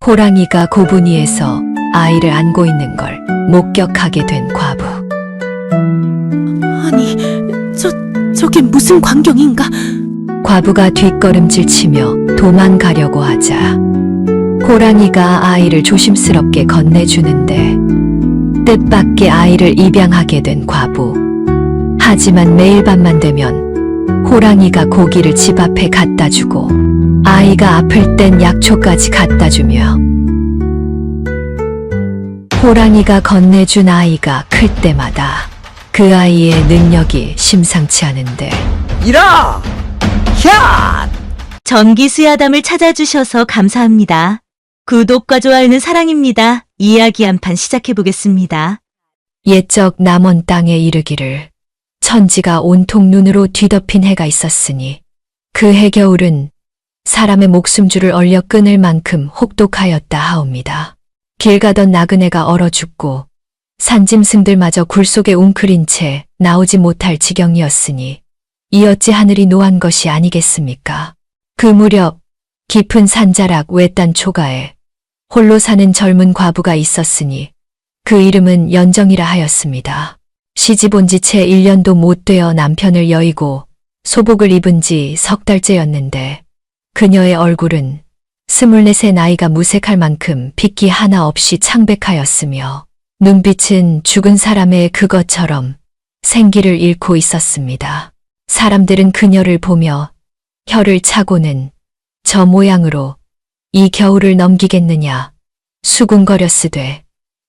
호랑이가 고분이에서 아이를 안고 있는 걸 목격하게 된 과부. 아니, 저게 무슨 광경인가? 과부가 뒷걸음질 치며 도망가려고 하자 호랑이가 아이를 조심스럽게 건네주는데 뜻밖의 아이를 입양하게 된 과부. 하지만 매일 밤만 되면 호랑이가 고기를 집 앞에 갖다 주고 아이가 아플 땐 약초까지 갖다 주며 호랑이가 건네준 아이가 클 때마다 그 아이의 능력이 심상치 않은데 이라! 캬! 전기수야담을 찾아주셔서 감사합니다. 구독과 좋아요는 사랑입니다. 이야기 한 판 시작해보겠습니다. 옛적 남원 땅에 이르기를 천지가 온통 눈으로 뒤덮인 해가 있었으니 그 해 겨울은 사람의 목숨줄을 얼려 끊을 만큼 혹독하였다 하옵니다. 길 가던 나그네가 얼어 죽고 산짐승들마저 굴 속에 웅크린 채 나오지 못할 지경이었으니 이 어찌 하늘이 노한 것이 아니겠습니까? 그 무렵 깊은 산자락 외딴 초가에 홀로 사는 젊은 과부가 있었으니 그 이름은 연정이라 하였습니다. 시집 온 지 채 1년도 못 되어 남편을 여의고 소복을 입은 지 석 달째였는데 그녀의 얼굴은 24의 나이가 무색할 만큼 핏기 하나 없이 창백하였으며 눈빛은 죽은 사람의 그것처럼 생기를 잃고 있었습니다. 사람들은 그녀를 보며 혀를 차고는 저 모양으로 이 겨울을 넘기겠느냐 수군거렸으되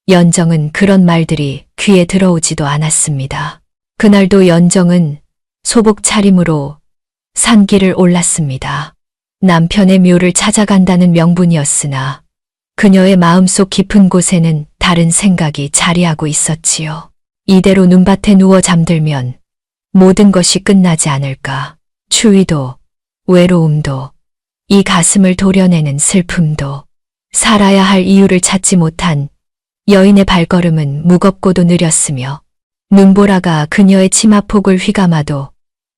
연정은 그런 말들이 귀에 들어오지도 않았습니다. 그날도 연정은 소복 차림으로 산길을 올랐습니다. 남편의 묘를 찾아간다는 명분이었으나 그녀의 마음속 깊은 곳에는 다른 생각이 자리하고 있었지요. 이대로 눈밭에 누워 잠들면 모든 것이 끝나지 않을까. 추위도, 외로움도, 이 가슴을 도려내는 슬픔도, 살아야 할 이유를 찾지 못한 여인의 발걸음은 무겁고도 느렸으며 눈보라가 그녀의 치마폭을 휘감아도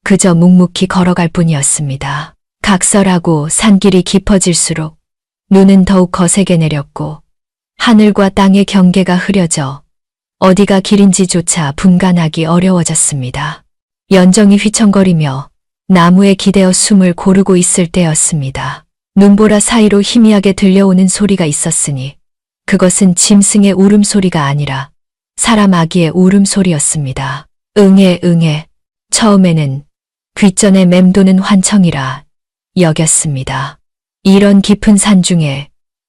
그저 묵묵히 걸어갈 뿐이었습니다. 각설하고 산길이 깊어질수록 눈은 더욱 거세게 내렸고 하늘과 땅의 경계가 흐려져 어디가 길인지조차 분간하기 어려워졌습니다. 연정이 휘청거리며 나무에 기대어 숨을 고르고 있을 때였습니다. 눈보라 사이로 희미하게 들려오는 소리가 있었으니 그것은 짐승의 울음소리가 아니라 사람 아기의 울음소리였습니다. 응애 응애. 처음에는 귓전에 맴도는 환청이라 여겼습니다. 이런 깊은 산 중에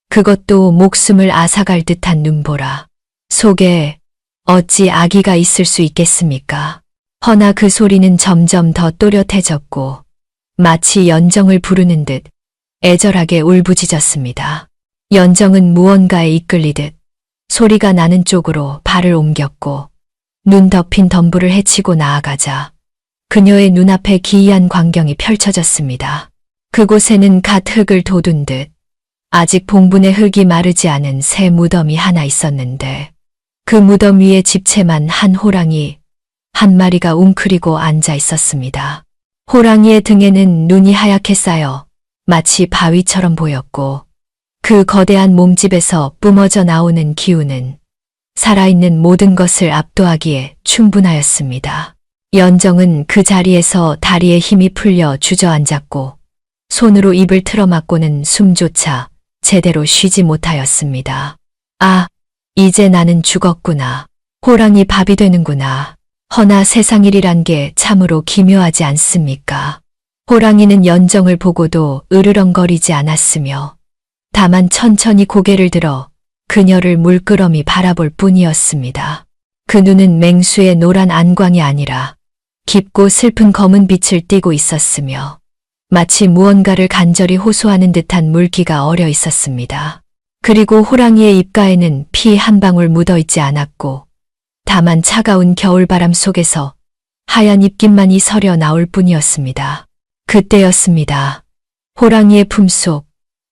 그것도 목숨을 앗아갈 듯한 눈보라. 속에 어찌 아기가 있을 수 있겠습니까? 허나 그 소리는 점점 더 또렷해졌고 마치 연정을 부르는 듯 애절하게 울부짖었습니다. 연정은 무언가에 이끌리듯 소리가 나는 쪽으로 발을 옮겼고 눈 덮인 덤불을 헤치고 나아가자 그녀의 눈앞에 기이한 광경이 펼쳐졌습니다. 그곳에는 갓 흙을 돋운 듯 아직 봉분의 흙이 마르지 않은 새 무덤이 하나 있었는데 그 무덤 위에 집채만 한 호랑이 한 마리가 웅크리고 앉아 있었습니다. 호랑이의 등에는 눈이 하얗게 쌓여 마치 바위처럼 보였고 그 거대한 몸집에서 뿜어져 나오는 기운은 살아있는 모든 것을 압도하기에 충분하였습니다. 연정은 그 자리에서 다리에 힘이 풀려 주저앉았고 손으로 입을 틀어막고는 숨조차 제대로 쉬지 못하였습니다. 아, 이제 나는 죽었구나. 호랑이 밥이 되는구나. 허나 세상 일이란 게 참으로 기묘하지 않습니까? 호랑이는 연정을 보고도 으르렁거리지 않았으며 다만 천천히 고개를 들어 그녀를 물끄러미 바라볼 뿐이었습니다. 그 눈은 맹수의 노란 안광이 아니라 깊고 슬픈 검은 빛을 띠고 있었으며 마치 무언가를 간절히 호소하는 듯한 물기가 어려 있었습니다. 그리고 호랑이의 입가에는 피 한 방울 묻어 있지 않았고 다만 차가운 겨울바람 속에서 하얀 입김만이 서려 나올 뿐이었습니다. 그때였습니다. 호랑이의 품속,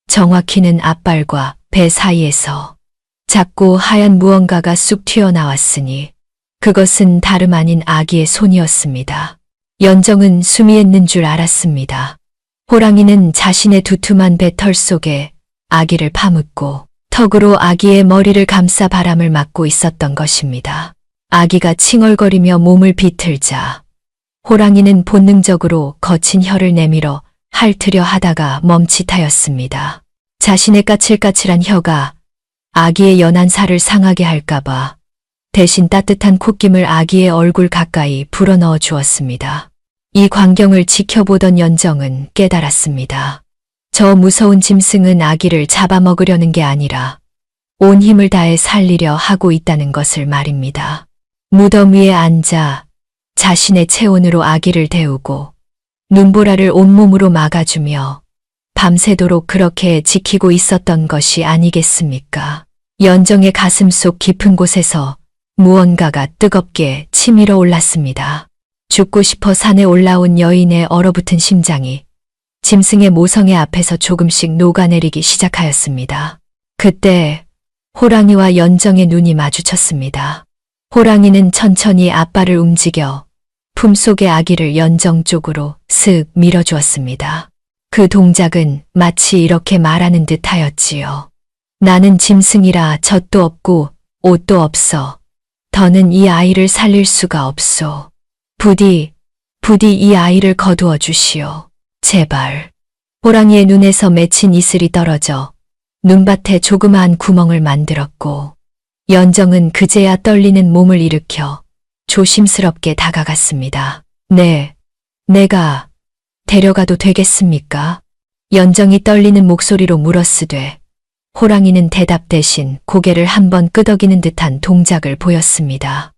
정확히는 앞발과 배 사이에서 작고 하얀 무언가가 쑥 튀어나왔으니 그것은 다름 아닌 아기의 손이었습니다. 연정은 숨이 있는 줄 알았습니다. 호랑이는 자신의 두툼한 배털 속에 아기를 파묻고 턱으로 아기의 머리를 감싸 바람을 맞고 있었던 것입니다. 아기가 칭얼거리며 몸을 비틀자 호랑이는 본능적으로 거친 혀를 내밀어 핥으려 하다가 멈칫하였습니다. 자신의 까칠까칠한 혀가 아기의 연한 살을 상하게 할까봐 대신 따뜻한 콧김을 아기의 얼굴 가까이 불어넣어 주었습니다. 이 광경을 지켜보던 연정은 깨달았습니다. 저 무서운 짐승은 아기를 잡아먹으려는 게 아니라 온 힘을 다해 살리려 하고 있다는 것을 말입니다. 무덤 위에 앉아 자신의 체온으로 아기를 데우고 눈보라를 온몸으로 막아주며 밤새도록 그렇게 지키고 있었던 것이 아니겠습니까? 연정의 가슴 속 깊은 곳에서 무언가가 뜨겁게 치밀어 올랐습니다. 죽고 싶어 산에 올라온 여인의 얼어붙은 심장이 짐승의 모성애 앞에서 조금씩 녹아내리기 시작하였습니다. 그때 호랑이와 연정의 눈이 마주쳤습니다. 호랑이는 천천히 앞발을 움직여 품속의 아기를 연정 쪽으로 슥 밀어주었습니다. 그 동작은 마치 이렇게 말하는 듯 하였지요. 나는 짐승이라 젖도 없고 옷도 없어. 더는 이 아이를 살릴 수가 없소. 부디 이 아이를 거두어 주시오. 제발. 호랑이의 눈에서 맺힌 이슬이 떨어져 눈밭에 조그마한 구멍을 만들었고 연정은 그제야 떨리는 몸을 일으켜 조심스럽게 다가갔습니다. 네, 내가 데려가도 되겠습니까? 연정이 떨리는 목소리로 물었으되 호랑이는 대답 대신 고개를 한번 끄덕이는 듯한 동작을 보였습니다.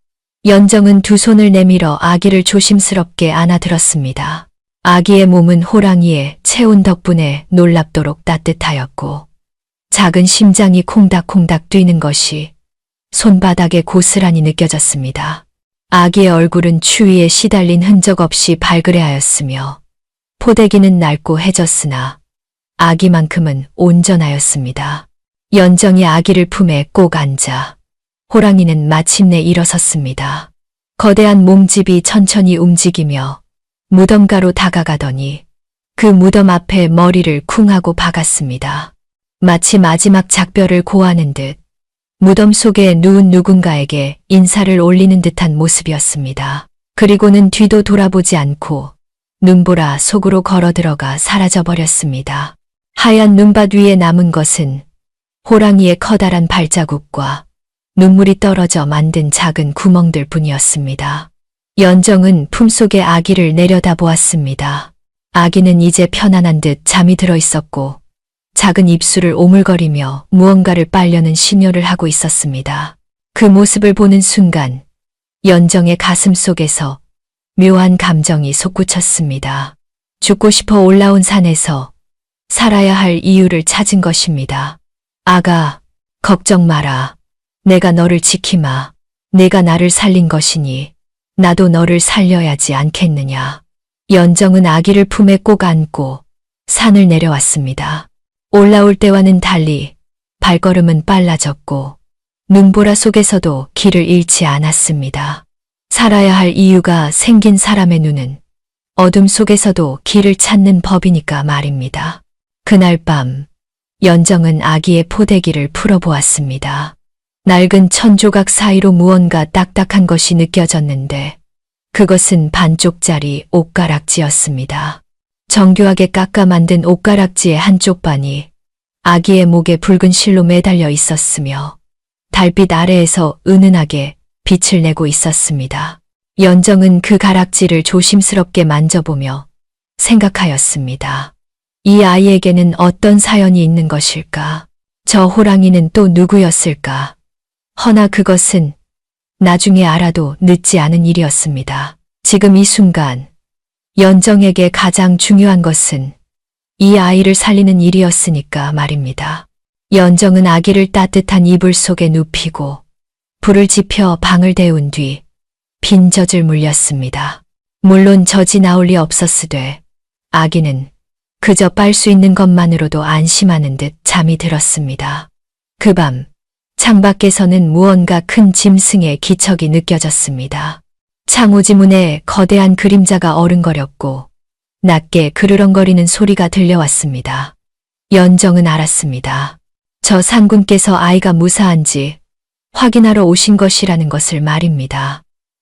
연정은 두 손을 내밀어 아기를 조심스럽게 안아들었습니다. 아기의 몸은 호랑이의 체온 덕분에 놀랍도록 따뜻하였고 작은 심장이 콩닥콩닥 뛰는 것이 손바닥에 고스란히 느껴졌습니다. 아기의 얼굴은 추위에 시달린 흔적 없이 발그레하였으며 포대기는 낡고 해졌으나 아기만큼은 온전하였습니다. 연정이 아기를 품에 꼭 앉아 호랑이는 마침내 일어섰습니다. 거대한 몸집이 천천히 움직이며 무덤가로 다가가더니 그 무덤 앞에 머리를 쿵 하고 박았습니다. 마치 마지막 작별을 고하는 듯 무덤 속에 누운 누군가에게 인사를 올리는 듯한 모습이었습니다. 그리고는 뒤도 돌아보지 않고 눈보라 속으로 걸어 들어가 사라져 버렸습니다. 하얀 눈밭 위에 남은 것은 호랑이의 커다란 발자국과 눈물이 떨어져 만든 작은 구멍들 뿐이었습니다. 연정은 품속의 아기를 내려다보았습니다. 아기는 이제 편안한 듯 잠이 들어 있었고 작은 입술을 오물거리며 무언가를 빨려는 신호를 하고 있었습니다. 그 모습을 보는 순간 연정의 가슴 속에서 묘한 감정이 솟구쳤습니다. 죽고 싶어 올라온 산에서 살아야 할 이유를 찾은 것입니다. 아가, 걱정 마라. 내가 너를 지키마. 내가 나를 살린 것이니 나도 너를 살려야지 않겠느냐. 연정은 아기를 품에 꼭 안고 산을 내려왔습니다. 올라올 때와는 달리 발걸음은 빨라졌고 눈보라 속에서도 길을 잃지 않았습니다. 살아야 할 이유가 생긴 사람의 눈은 어둠 속에서도 길을 찾는 법이니까 말입니다. 그날 밤 연정은 아기의 포대기를 풀어보았습니다. 낡은 천조각 사이로 무언가 딱딱한 것이 느껴졌는데 그것은 반쪽짜리 옷가락지였습니다. 정교하게 깎아 만든 옷가락지의 한쪽 반이 아기의 목에 붉은 실로 매달려 있었으며 달빛 아래에서 은은하게 빛을 내고 있었습니다. 연정은 그 가락지를 조심스럽게 만져보며 생각하였습니다. 이 아이에게는 어떤 사연이 있는 것일까? 저 호랑이는 또 누구였을까? 허나 그것은 나중에 알아도 늦지 않은 일이었습니다. 지금 이 순간 연정에게 가장 중요한 것은 이 아이를 살리는 일이었으니까 말입니다. 연정은 아기를 따뜻한 이불 속에 눕히고 불을 지펴 방을 데운 뒤 빈 젖을 물렸습니다. 물론 젖이 나올 리 없었으되 아기는 그저 빨 수 있는 것만으로도 안심하는 듯 잠이 들었습니다. 그 밤 창밖에서는 무언가 큰 짐승의 기척이 느껴졌습니다. 창호지 문에 거대한 그림자가 어른거렸고 낮게 그르렁거리는 소리가 들려왔습니다. 연정은 알았습니다. 저 상군께서 아이가 무사한지 확인하러 오신 것이라는 것을 말입니다.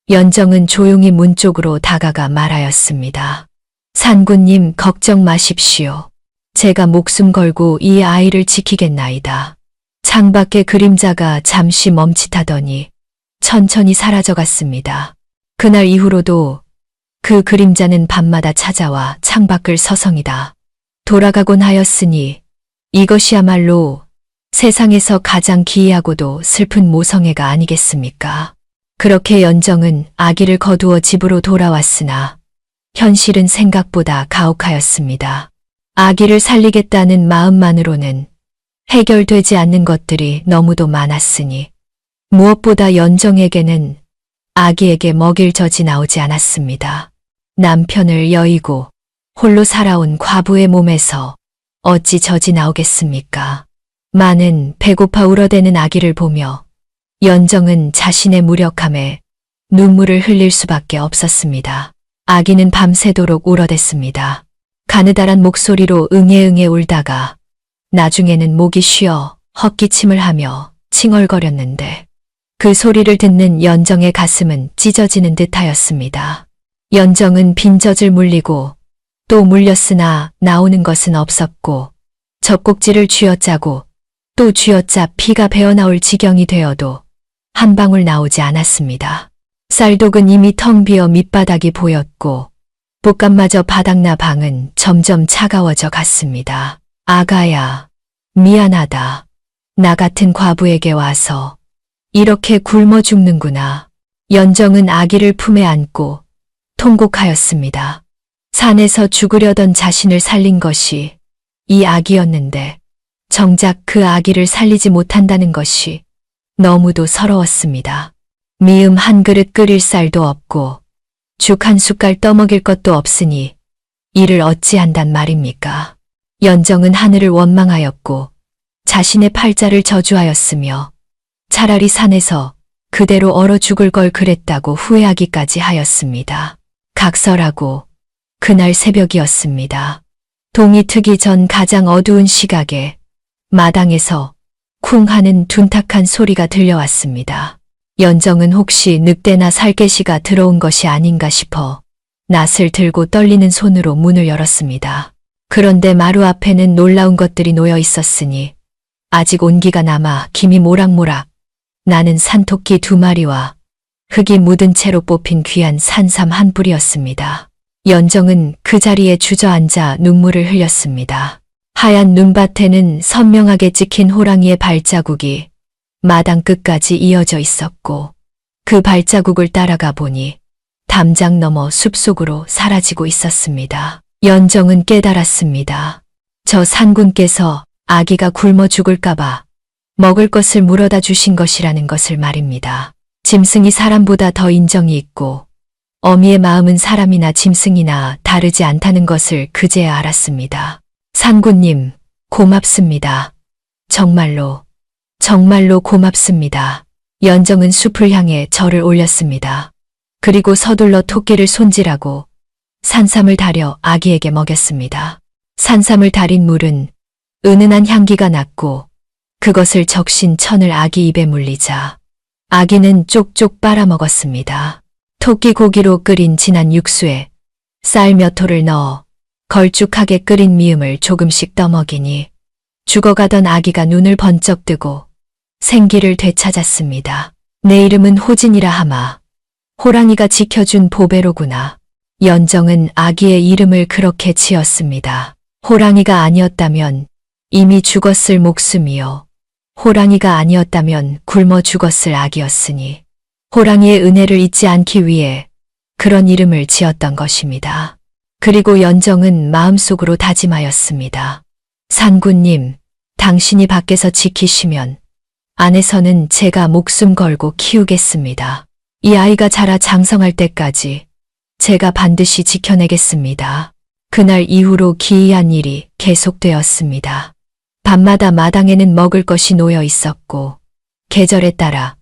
연정은 조용히 문 쪽으로 다가가 말하였습니다. 상군님, 걱정 마십시오. 제가 목숨 걸고 이 아이를 지키겠나이다. 창밖의 그림자가 잠시 멈칫하더니 천천히 사라져갔습니다. 그날 이후로도 그 그림자는 밤마다 찾아와 창밖을 서성이다 돌아가곤 하였으니 이것이야말로 세상에서 가장 기이하고도 슬픈 모성애가 아니겠습니까? 그렇게 연정은 아기를 거두어 집으로 돌아왔으나 현실은 생각보다 가혹하였습니다. 아기를 살리겠다는 마음만으로는 해결되지 않는 것들이 너무도 많았으니 무엇보다 연정에게는 아기에게 먹일 젖이 나오지 않았습니다. 남편을 여의고 홀로 살아온 과부의 몸에서 어찌 젖이 나오겠습니까? 많은 배고파 울어대는 아기를 보며 연정은 자신의 무력함에 눈물을 흘릴 수밖에 없었습니다. 아기는 밤새도록 울어댔습니다. 가느다란 목소리로 응애응애 울다가 나중에는 목이 쉬어 헛기침을 하며 칭얼거렸는데 그 소리를 듣는 연정의 가슴은 찢어지는 듯하였습니다. 연정은 빈젖을 물리고 또 물렸으나 나오는 것은 없었고 젖꼭지를 쥐어짜고 또 쥐어짜 피가 배어나올 지경이 되어도 한 방울 나오지 않았습니다. 쌀독은 이미 텅 비어 밑바닥이 보였고 볶감마저 바닥나 방은 점점 차가워져 갔습니다. 아가야, 미안하다. 나 같은 과부에게 와서 이렇게 굶어 죽는구나. 연정은 아기를 품에 안고 통곡하였습니다. 산에서 죽으려던 자신을 살린 것이 이 아기였는데 정작 그 아기를 살리지 못한다는 것이 너무도 서러웠습니다. 미음 한 그릇 끓일 쌀도 없고 죽 한 숟갈 떠먹일 것도 없으니 이를 어찌한단 말입니까? 연정은 하늘을 원망하였고 자신의 팔자를 저주하였으며 차라리 산에서 그대로 얼어 죽을 걸 그랬다고 후회하기까지 하였습니다. 각설하고 그날 새벽이었습니다. 동이 트기 전 가장 어두운 시각에 마당에서 쿵 하는 둔탁한 소리가 들려왔습니다. 연정은 혹시 늑대나 살개시가 들어온 것이 아닌가 싶어 낫을 들고 떨리는 손으로 문을 열었습니다. 그런데 마루 앞에는 놀라운 것들이 놓여 있었으니 아직 온기가 남아 김이 모락모락 나는 산토끼 2마리와 흙이 묻은 채로 뽑힌 귀한 산삼 한 뿌리였습니다. 연정은 그 자리에 주저앉아 눈물을 흘렸습니다. 하얀 눈밭에는 선명하게 찍힌 호랑이의 발자국이 마당 끝까지 이어져 있었고 그 발자국을 따라가 보니 담장 너머 숲속으로 사라지고 있었습니다. 연정은 깨달았습니다. 저 상군께서 아기가 굶어 죽을까봐 먹을 것을 물어다 주신 것이라는 것을 말입니다. 짐승이 사람보다 더 인정이 있고 어미의 마음은 사람이나 짐승이나 다르지 않다는 것을 그제야 알았습니다. 상군님, 고맙습니다. 정말로 고맙습니다. 연정은 숲을 향해 절을 올렸습니다. 그리고 서둘러 토끼를 손질하고 산삼을 달여 아기에게 먹였습니다. 산삼을 달인 물은 은은한 향기가 났고 그것을 적신 천을 아기 입에 물리자 아기는 쪽쪽 빨아먹었습니다. 토끼 고기로 끓인 진한 육수에 쌀 몇 톨을 넣어 걸쭉하게 끓인 미음을 조금씩 떠먹이니 죽어가던 아기가 눈을 번쩍 뜨고 생기를 되찾았습니다. 내 이름은 호진이라 하마. 호랑이가 지켜준 보배로구나. 연정은 아기의 이름을 그렇게 지었습니다. 호랑이가 아니었다면 이미 죽었을 목숨이요. 호랑이가 아니었다면 굶어 죽었을 아기였으니 호랑이의 은혜를 잊지 않기 위해 그런 이름을 지었던 것입니다. 그리고 연정은 마음속으로 다짐하였습니다. 상군님, 당신이 밖에서 지키시면 안에서는 제가 목숨 걸고 키우겠습니다. 이 아이가 자라 장성할 때까지 제가 반드시 지켜내겠습니다. 그날 이후로 기이한 일이 계속되었습니다. 밤마다 마당에는 먹을 것이 놓여 있었고 계절에 따라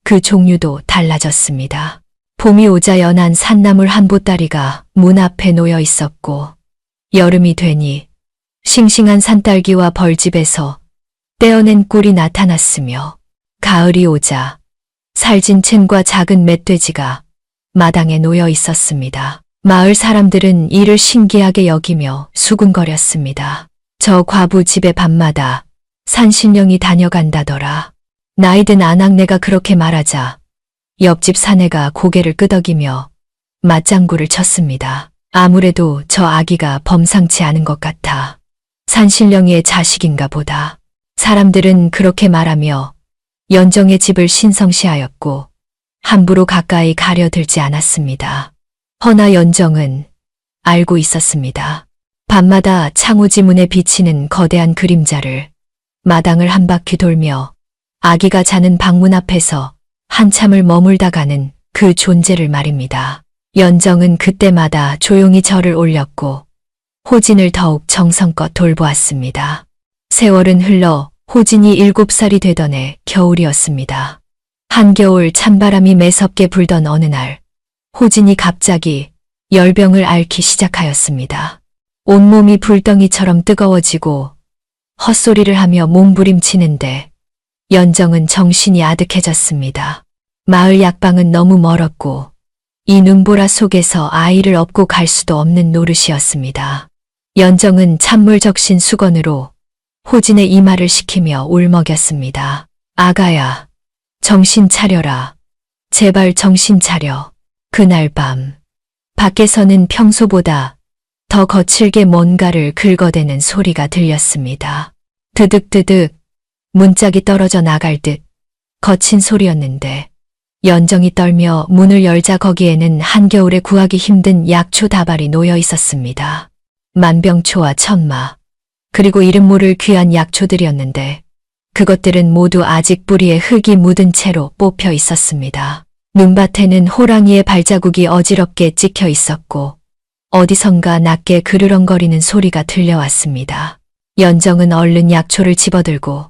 그 종류도 달라졌습니다. 봄이 오자 연한 산나물 한 보따리가 문 앞에 놓여 있었고 여름이 되니 싱싱한 산딸기와 벌집에서 떼어낸 꿀이 나타났으며 가을이 오자 살진 층과 작은 멧돼지가 마당에 놓여 있었습니다. 마을 사람들은 이를 신기하게 여기며 수군거렸습니다. 저 과부 집에 밤마다 산신령이 다녀간다더라. 나이든 아낙네가 그렇게 말하자 옆집 사내가 고개를 끄덕이며 맞장구를 쳤습니다. 아무래도 저 아기가 범상치 않은 것 같아. 산신령의 자식인가 보다. 사람들은 그렇게 말하며 연정의 집을 신성시하였고 함부로 가까이 가려들지 않았습니다. 허나 연정은 알고 있었습니다. 밤마다 창호지 문에 비치는 거대한 그림자를 마당을 한 바퀴 돌며 아기가 자는 방문 앞에서 한참을 머물다가는 그 존재를 말입니다. 연정은 그때마다 조용히 절을 올렸고 호진을 더욱 정성껏 돌보았습니다. 세월은 흘러 호진이 7살이 되던 해 겨울이었습니다. 한겨울 찬바람이 매섭게 불던 어느 날 호진이 갑자기 열병을 앓기 시작하였습니다. 온몸이 불덩이처럼 뜨거워지고 헛소리를 하며 몸부림치는데 연정은 정신이 아득해졌습니다. 마을 약방은 너무 멀었고 이 눈보라 속에서 아이를 업고 갈 수도 없는 노릇이었습니다. 연정은 찬물 적신 수건으로 호진의 이마를 식히며 울먹였습니다. 아가야, 정신 차려라. 제발 정신 차려. 그날 밤, 밖에서는 평소보다 더 거칠게 뭔가를 긁어대는 소리가 들렸습니다. 드득드득, 문짝이 떨어져 나갈 듯 거친 소리였는데 연정이 떨며 문을 열자 거기에는 한겨울에 구하기 힘든 약초 다발이 놓여 있었습니다. 만병초와 천마, 그리고 이름 모를 귀한 약초들이었는데 그것들은 모두 아직 뿌리에 흙이 묻은 채로 뽑혀 있었습니다. 눈밭에는 호랑이의 발자국이 어지럽게 찍혀 있었고 어디선가 낮게 그르렁거리는 소리가 들려왔습니다. 연정은 얼른 약초를 집어들고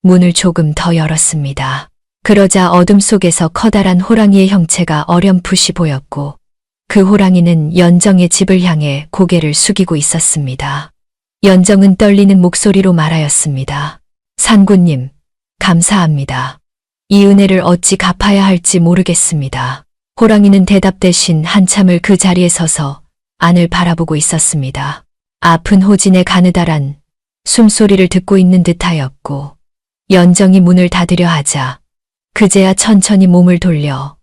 문을 조금 더 열었습니다. 그러자 어둠 속에서 커다란 호랑이의 형체가 어렴풋이 보였고 그 호랑이는 연정의 집을 향해 고개를 숙이고 있었습니다. 연정은 떨리는 목소리로 말하였습니다. 산군님, 감사합니다. 이 은혜를 어찌 갚아야 할지 모르겠습니다. 호랑이는 대답 대신 한참을 그 자리에 서서 안을 바라보고 있었습니다. 아픈 호진의 가느다란 숨소리를 듣고 있는 듯하였고 연정이 문을 닫으려 하자 그제야 천천히 몸을 돌려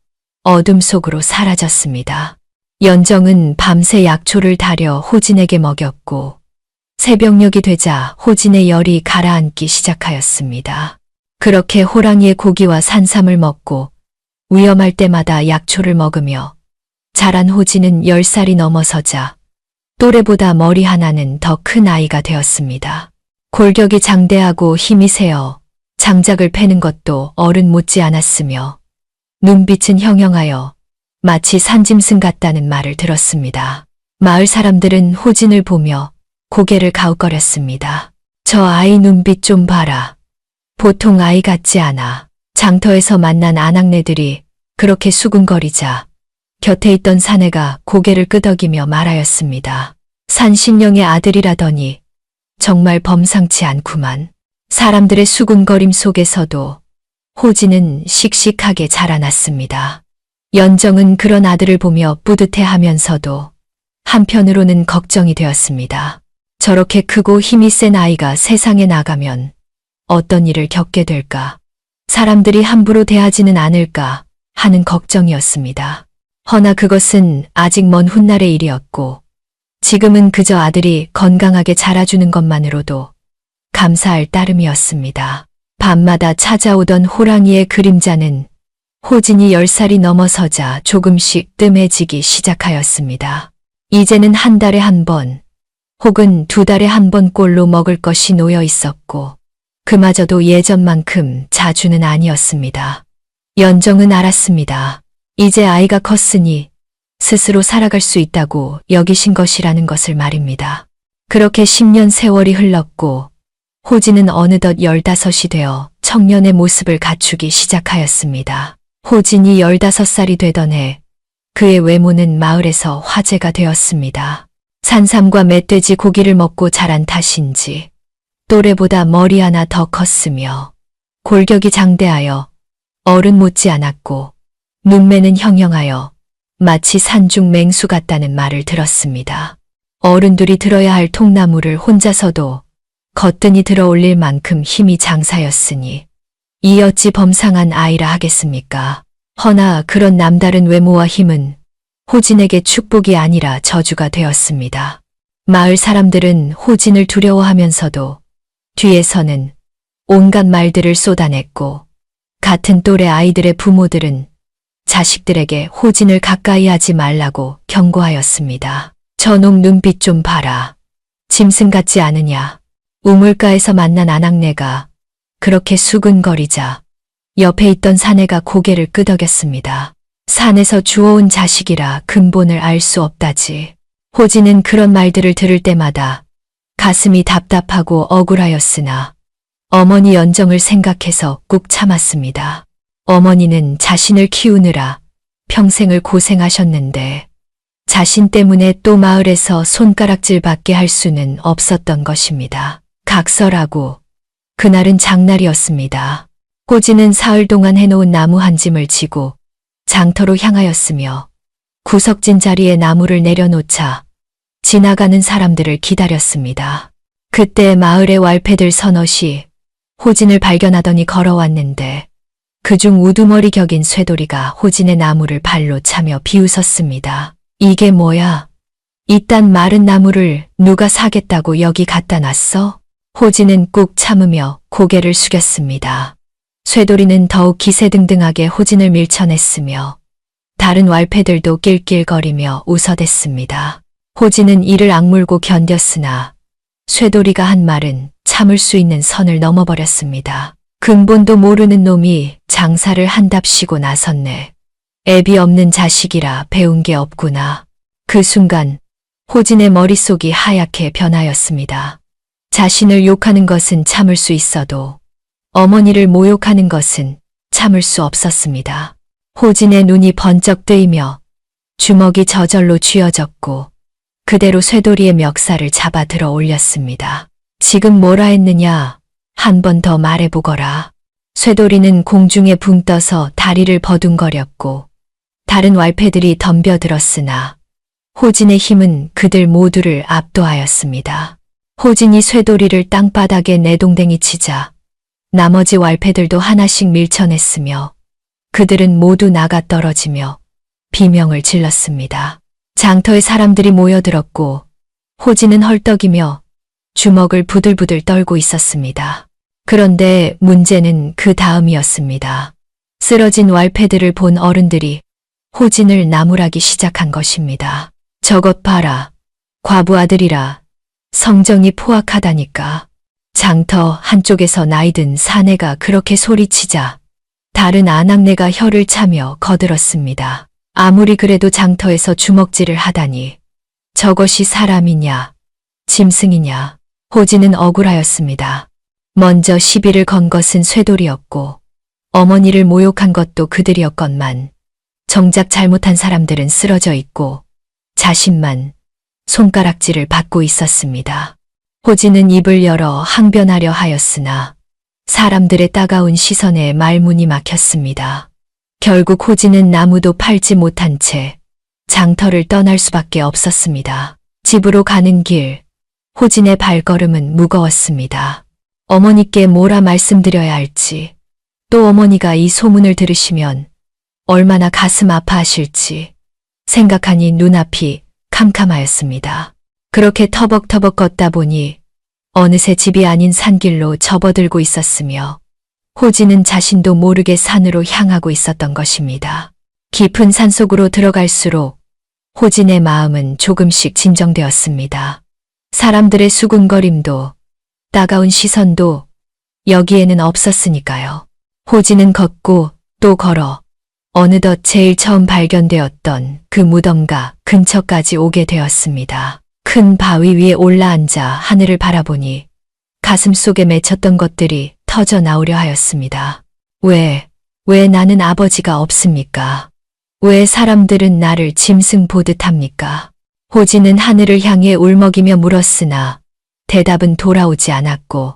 어둠 속으로 사라졌습니다. 연정은 밤새 약초를 다려 호진에게 먹였고 새벽녘이 되자 호진의 열이 가라앉기 시작하였습니다. 그렇게 호랑이의 고기와 산삼을 먹고 위험할 때마다 약초를 먹으며 자란 호진은 10살이 넘어서자 또래보다 머리 하나는 더 큰 아이가 되었습니다. 골격이 장대하고 힘이 세어 장작을 패는 것도 어른 못지 않았으며 눈빛은 형형하여 마치 산짐승 같다는 말을 들었습니다. 마을 사람들은 호진을 보며 고개를 가웃거렸습니다. 저 아이 눈빛 좀 봐라. 보통 아이 같지 않아. 장터에서 만난 아낙네들이 그렇게 수군거리자 곁에 있던 사내가 고개를 끄덕이며 말하였습니다. 산신령의 아들이라더니 정말 범상치 않구만. 사람들의 수군거림 속에서도 호진은 씩씩하게 자라났습니다. 연정은 그런 아들을 보며 뿌듯해하면서도 한편으로는 걱정이 되었습니다. 저렇게 크고 힘이 센 아이가 세상에 나가면 어떤 일을 겪게 될까? 사람들이 함부로 대하지는 않을까 하는 걱정이었습니다. 허나 그것은 아직 먼 훗날의 일이었고 지금은 그저 아들이 건강하게 자라주는 것만으로도 감사할 따름이었습니다. 밤마다 찾아오던 호랑이의 그림자는 호진이 10살이 넘어서자 조금씩 뜸해지기 시작하였습니다. 이제는 한 달에 한 번 혹은 2달에 한 번 꼴로 먹을 것이 놓여 있었고 그마저도 예전만큼 자주는 아니었습니다. 연정은 알았습니다. 이제 아이가 컸으니 스스로 살아갈 수 있다고 여기신 것이라는 것을 말입니다. 그렇게 10년 세월이 흘렀고 호진은 어느덧 15이 되어 청년의 모습을 갖추기 시작하였습니다. 호진이 15살이 되던 해 그의 외모는 마을에서 화제가 되었습니다. 산삼과 멧돼지 고기를 먹고 자란 탓인지 또래보다 머리 하나 더 컸으며 골격이 장대하여 어른 못지 않았고 눈매는 형형하여 마치 산중 맹수 같다는 말을 들었습니다. 어른들이 들어야 할 통나무를 혼자서도 거뜬히 들어 올릴 만큼 힘이 장사였으니 이 어찌 범상한 아이라 하겠습니까? 허나 그런 남다른 외모와 힘은 호진에게 축복이 아니라 저주가 되었습니다. 마을 사람들은 호진을 두려워하면서도 뒤에서는 온갖 말들을 쏟아냈고 같은 또래 아이들의 부모들은 자식들에게 호진을 가까이 하지 말라고 경고하였습니다. 저놈 눈빛 좀 봐라. 짐승 같지 않으냐. 우물가에서 만난 아낙네가 그렇게 수근거리자 옆에 있던 사내가 고개를 끄덕였습니다. 산에서 주워온 자식이라 근본을 알 수 없다지. 호진은 그런 말들을 들을 때마다 가슴이 답답하고 억울하였으나 어머니 연정을 생각해서 꾹 참았습니다. 어머니는 자신을 키우느라 평생을 고생하셨는데 자신 때문에 또 마을에서 손가락질밖에 할 수는 없었던 것입니다. 각설하고 그날은 장날이었습니다. 호진은 사흘 동안 해놓은 나무 한 짐을 지고 장터로 향하였으며 구석진 자리에 나무를 내려놓자 지나가는 사람들을 기다렸습니다. 그때 마을의 왈패들 서너시 호진을 발견하더니 걸어왔는데 그중 우두머리 격인 쇠돌이가 호진의 나무를 발로 차며 비웃었습니다. 이게 뭐야? 이딴 마른 나무를 누가 사겠다고 여기 갖다 놨어? 호진은 꾹 참으며 고개를 숙였습니다. 쇠돌이는 더욱 기세등등하게 호진을 밀쳐냈으며 다른 왈패들도 낄낄거리며 웃어댔습니다. 호진은 이를 악물고 견뎠으나 쇠돌이가 한 말은 참을 수 있는 선을 넘어버렸습니다. 근본도 모르는 놈이 장사를 한답시고 나섰네. 애비 없는 자식이라 배운 게 없구나. 그 순간 호진의 머릿속이 하얗게 변하였습니다. 자신을 욕하는 것은 참을 수 있어도 어머니를 모욕하는 것은 참을 수 없었습니다. 호진의 눈이 번쩍 뜨이며 주먹이 저절로 쥐어졌고 그대로 쇠돌이의 멱살을 잡아 들어 올렸습니다. 지금 뭐라 했느냐? 한 번 더 말해보거라. 쇠돌이는 공중에 붕 떠서 다리를 버둥거렸고 다른 왈패들이 덤벼들었으나 호진의 힘은 그들 모두를 압도하였습니다. 호진이 쇠돌이를 땅바닥에 내동댕이 치자 나머지 왈패들도 하나씩 밀쳐냈으며 그들은 모두 나가 떨어지며 비명을 질렀습니다. 장터에 사람들이 모여들었고 호진은 헐떡이며 주먹을 부들부들 떨고 있었습니다. 그런데 문제는 그 다음이었습니다. 쓰러진 왈패들을 본 어른들이 호진을 나무라기 시작한 것입니다. 저것 봐라. 과부 아들이라 성정이 포악하다니까. 장터 한쪽에서 나이든 사내가 그렇게 소리치자 다른 아낙네가 혀를 차며 거들었습니다. 아무리 그래도 장터에서 주먹질을 하다니 저것이 사람이냐 짐승이냐. 호진은 억울하였습니다. 먼저 시비를 건 것은 쇠돌이였고 어머니를 모욕한 것도 그들이었건만 정작 잘못한 사람들은 쓰러져 있고 자신만 손가락질을 받고 있었습니다. 호진은 입을 열어 항변하려 하였으나 사람들의 따가운 시선에 말문이 막혔습니다. 결국 호진은 나무도 팔지 못한 채 장터를 떠날 수밖에 없었습니다. 집으로 가는 길, 호진의 발걸음은 무거웠습니다. 어머니께 뭐라 말씀드려야 할지, 또 어머니가 이 소문을 들으시면 얼마나 가슴 아파하실지 생각하니 눈앞이 캄캄하였습니다. 그렇게 터벅터벅 걷다 보니 어느새 집이 아닌 산길로 접어들고 있었으며 호진은 자신도 모르게 산으로 향하고 있었던 것입니다. 깊은 산속으로 들어갈수록 호진의 마음은 조금씩 진정되었습니다. 사람들의 수군거림도 따가운 시선도 여기에는 없었으니까요. 호진은 걷고 또 걸어 어느덧 제일 처음 발견되었던 그 무덤가 근처까지 오게 되었습니다. 큰 바위 위에 올라앉아 하늘을 바라보니 가슴 속에 맺혔던 것들이 터져 나오려 하였습니다. 왜 나는 아버지가 없습니까? 왜 사람들은 나를 짐승 보듯 합니까? 호진은 하늘을 향해 울먹이며 물었으나 대답은 돌아오지 않았고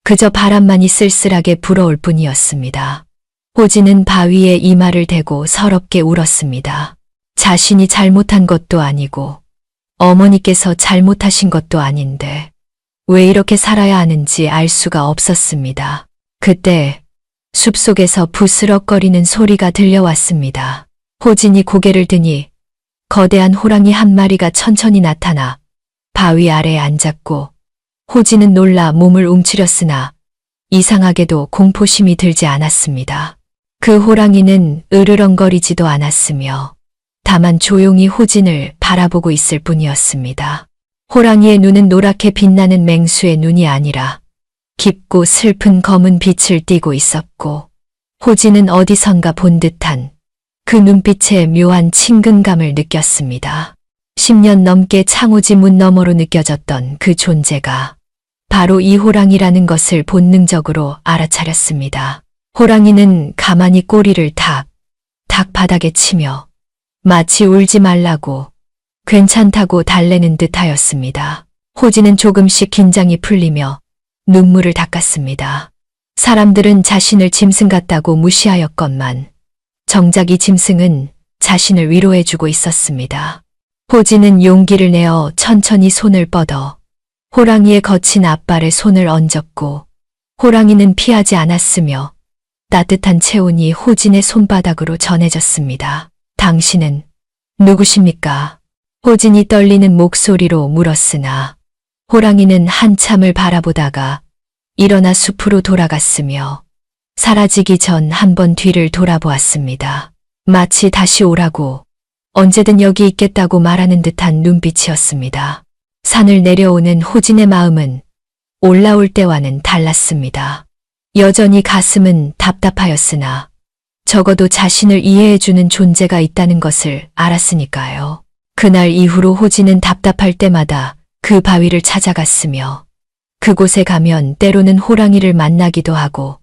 그저 바람만이 쓸쓸하게 불어올 뿐이었습니다. 호진은 바위에 이마를 대고 서럽게 울었습니다. 자신이 잘못한 것도 아니고 어머니께서 잘못하신 것도 아닌데 왜 이렇게 살아야 하는지 알 수가 없었습니다. 그때 숲속에서 부스럭거리는 소리가 들려왔습니다. 호진이 고개를 드니 거대한 호랑이 한 마리가 천천히 나타나 바위 아래에 앉았고 호진은 놀라 몸을 움츠렸으나 이상하게도 공포심이 들지 않았습니다. 그 호랑이는 으르렁거리지도 않았으며 다만 조용히 호진을 바라보고 있을 뿐이었습니다. 호랑이의 눈은 노랗게 빛나는 맹수의 눈이 아니라 깊고 슬픈 검은 빛을 띠고 있었고 호진은 어디선가 본 듯한 그 눈빛에 묘한 친근감을 느꼈습니다. 10년 넘게 창호지 문 너머로 느껴졌던 그 존재가 바로 이 호랑이라는 것을 본능적으로 알아차렸습니다. 호랑이는 가만히 꼬리를 탁 바닥에 치며 마치 울지 말라고 괜찮다고 달래는 듯하였습니다. 호진은 조금씩 긴장이 풀리며 눈물을 닦았습니다. 사람들은 자신을 짐승 같다고 무시하였건만 정작 이 짐승은 자신을 위로해주고 있었습니다. 호진은 용기를 내어 천천히 손을 뻗어 호랑이의 거친 앞발에 손을 얹었고 호랑이는 피하지 않았으며 따뜻한 체온이 호진의 손바닥으로 전해졌습니다. 당신은 누구십니까? 호진이 떨리는 목소리로 물었으나 호랑이는 한참을 바라보다가 일어나 숲으로 돌아갔으며 사라지기 전 한 번 뒤를 돌아보았습니다. 마치 다시 오라고 언제든 여기 있겠다고 말하는 듯한 눈빛이었습니다. 산을 내려오는 호진의 마음은 올라올 때와는 달랐습니다. 여전히 가슴은 답답하였으나 적어도 자신을 이해해주는 존재가 있다는 것을 알았으니까요. 그날 이후로 호진은 답답할 때마다 그 바위를 찾아갔으며 그곳에 가면 때로는 호랑이를 만나기도 하고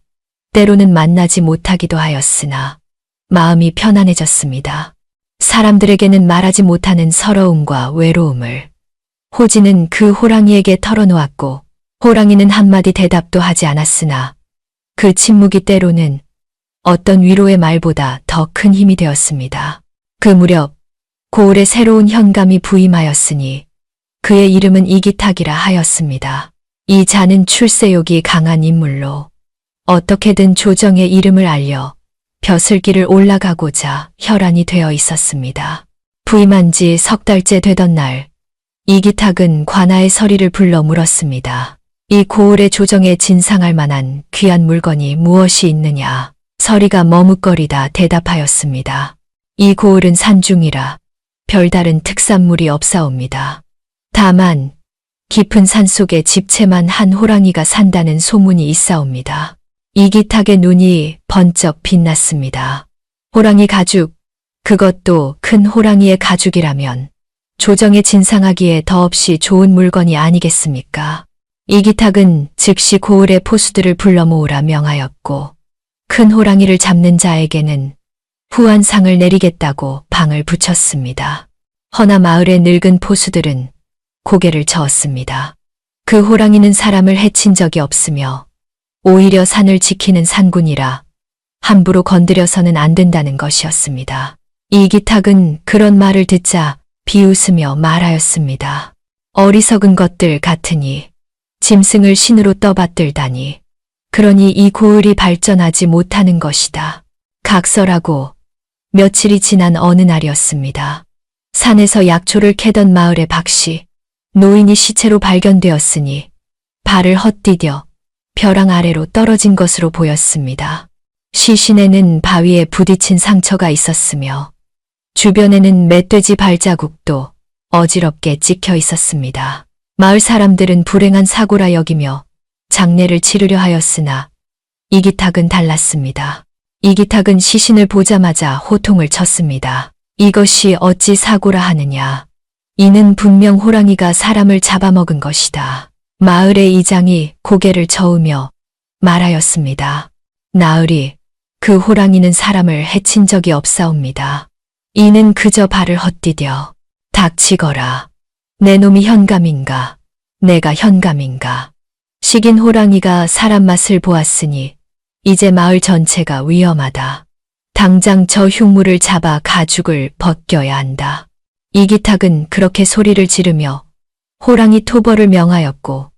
때로는 만나지 못하기도 하였으나 마음이 편안해졌습니다. 사람들에게는 말하지 못하는 서러움과 외로움을 호진은 그 호랑이에게 털어놓았고 호랑이는 한마디 대답도 하지 않았으나 그 침묵이 때로는 어떤 위로의 말보다 더 큰 힘이 되었습니다. 그 무렵 고을에 새로운 현감이 부임하였으니 그의 이름은 이기탁이라 하였습니다. 이 자는 출세욕이 강한 인물로 어떻게든 조정의 이름을 알려 벼슬길을 올라가고자 혈안이 되어 있었습니다. 부임한 지 석 달째 되던 날 이기탁은 관아의 서리를 불러 물었습니다. 이 고을의 조정에 진상할 만한 귀한 물건이 무엇이 있느냐? 서리가 머뭇거리다 대답하였습니다. 이 고을은 산중이라 별다른 특산물이 없사옵니다. 다만 깊은 산속에 집채만 한 호랑이가 산다는 소문이 있사옵니다. 이기탁의 눈이 번쩍 빛났습니다. 호랑이 가죽, 그것도 큰 호랑이의 가죽이라면 조정에 진상하기에 더없이 좋은 물건이 아니겠습니까? 이기탁은 즉시 고을의 포수들을 불러 모으라 명하였고 큰 호랑이를 잡는 자에게는 후한상을 내리겠다고 방을 붙였습니다. 허나 마을의 늙은 포수들은 고개를 저었습니다. 그 호랑이는 사람을 해친 적이 없으며 오히려 산을 지키는 산군이라 함부로 건드려서는 안 된다는 것이었습니다. 이기탁은 그런 말을 듣자 비웃으며 말하였습니다. 어리석은 것들 같으니 짐승을 신으로 떠받들다니. 그러니 이 고을이 발전하지 못하는 것이다. 각설하고 며칠이 지난 어느 날이었습니다. 산에서 약초를 캐던 마을의 박씨, 노인이 시체로 발견되었으니 발을 헛디뎌 벼랑 아래로 떨어진 것으로 보였습니다. 시신에는 바위에 부딪힌 상처가 있었으며 주변에는 멧돼지 발자국도 어지럽게 찍혀 있었습니다. 마을 사람들은 불행한 사고라 여기며 장례를 치르려 하였으나 이기탁은 달랐습니다. 이기탁은 시신을 보자마자 호통을 쳤습니다. 이것이 어찌 사고라 하느냐. 이는 분명 호랑이가 사람을 잡아먹은 것이다. 마을의 이장이 고개를 저으며 말하였습니다. 나으리, 그 호랑이는 사람을 해친 적이 없사옵니다. 이는 그저 발을 헛디뎌 닥치거라. 내 놈이 현감인가? 내가 현감인가? 식인 호랑이가 사람 맛을 보았으니 이제 마을 전체가 위험하다. 당장 저 흉물을 잡아 가죽을 벗겨야 한다. 이기탁은 그렇게 소리를 지르며 호랑이 토벌을 명하였고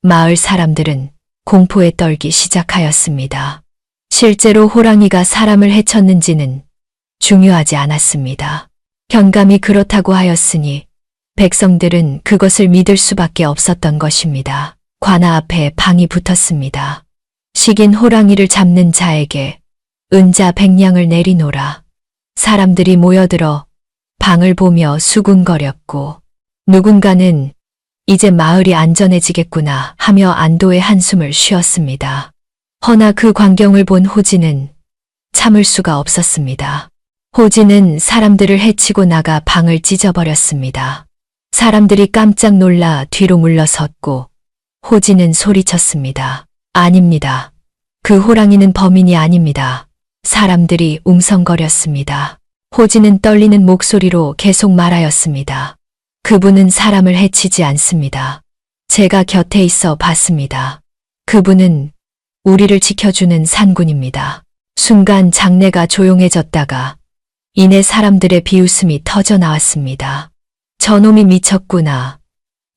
마을 사람들은 공포에 떨기 시작하였습니다. 실제로 호랑이가 사람을 해쳤는지는 중요하지 않았습니다. 현감이 그렇다고 하였으니 백성들은 그것을 믿을 수밖에 없었던 것입니다. 관아 앞에 방이 붙었습니다. 식인 호랑이를 잡는 자에게 은자 100냥을 내리노라. 사람들이 모여들어 방을 보며 수군거렸고 누군가는 이제 마을이 안전해지겠구나 하며 안도의 한숨을 쉬었습니다. 허나 그 광경을 본 호진은 참을 수가 없었습니다. 호진은 사람들을 해치고 나가 방을 찢어버렸습니다. 사람들이 깜짝 놀라 뒤로 물러섰고 호진은 소리쳤습니다. 아닙니다. 그 호랑이는 범인이 아닙니다. 사람들이 웅성거렸습니다. 호진은 떨리는 목소리로 계속 말하였습니다. 그분은 사람을 해치지 않습니다. 제가 곁에 있어 봤습니다. 그분은 우리를 지켜주는 산군입니다. 순간 장내가 조용해졌다가 이내 사람들의 비웃음이 터져 나왔습니다. 저놈이 미쳤구나.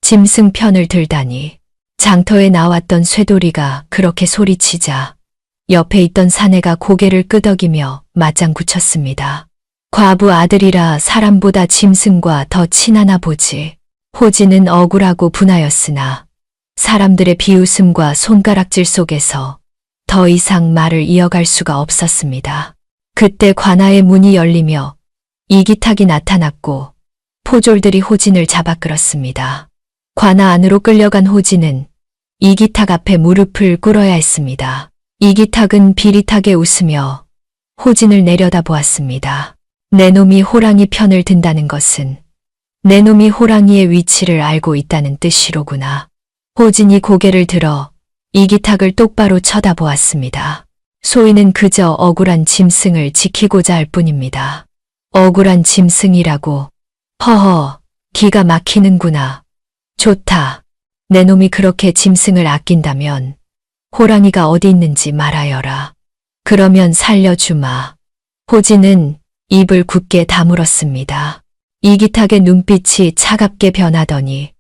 짐승 편을 들다니. 장터에 나왔던 쇠돌이가 그렇게 소리치자 옆에 있던 사내가 고개를 끄덕이며 맞장 굳혔습니다. 과부 아들이라 사람보다 짐승과 더 친하나 보지. 호진은 억울하고 분하였으나 사람들의 비웃음과 손가락질 속에서 더 이상 말을 이어갈 수가 없었습니다. 그때 관아의 문이 열리며 이기탁이 나타났고 포졸들이 호진을 잡아 끌었습니다. 관아 안으로 끌려간 호진은 이기탁 앞에 무릎을 꿇어야 했습니다. 이기탁은 비릿하게 웃으며 호진을 내려다보았습니다. 내 놈이 호랑이 편을 든다는 것은 내 놈이 호랑이의 위치를 알고 있다는 뜻이로구나. 호진이 고개를 들어 이기탁을 똑바로 쳐다보았습니다. 소인은 그저 억울한 짐승을 지키고자 할 뿐입니다. 억울한 짐승이라고. 허허, 기가 막히는구나. 좋다. 내 놈이 그렇게 짐승을 아낀다면 호랑이가 어디 있는지 말하여라. 그러면 살려주마. 호진은 입을 굳게 다물었습니다. 이기탁의 눈빛이 차갑게 변하더니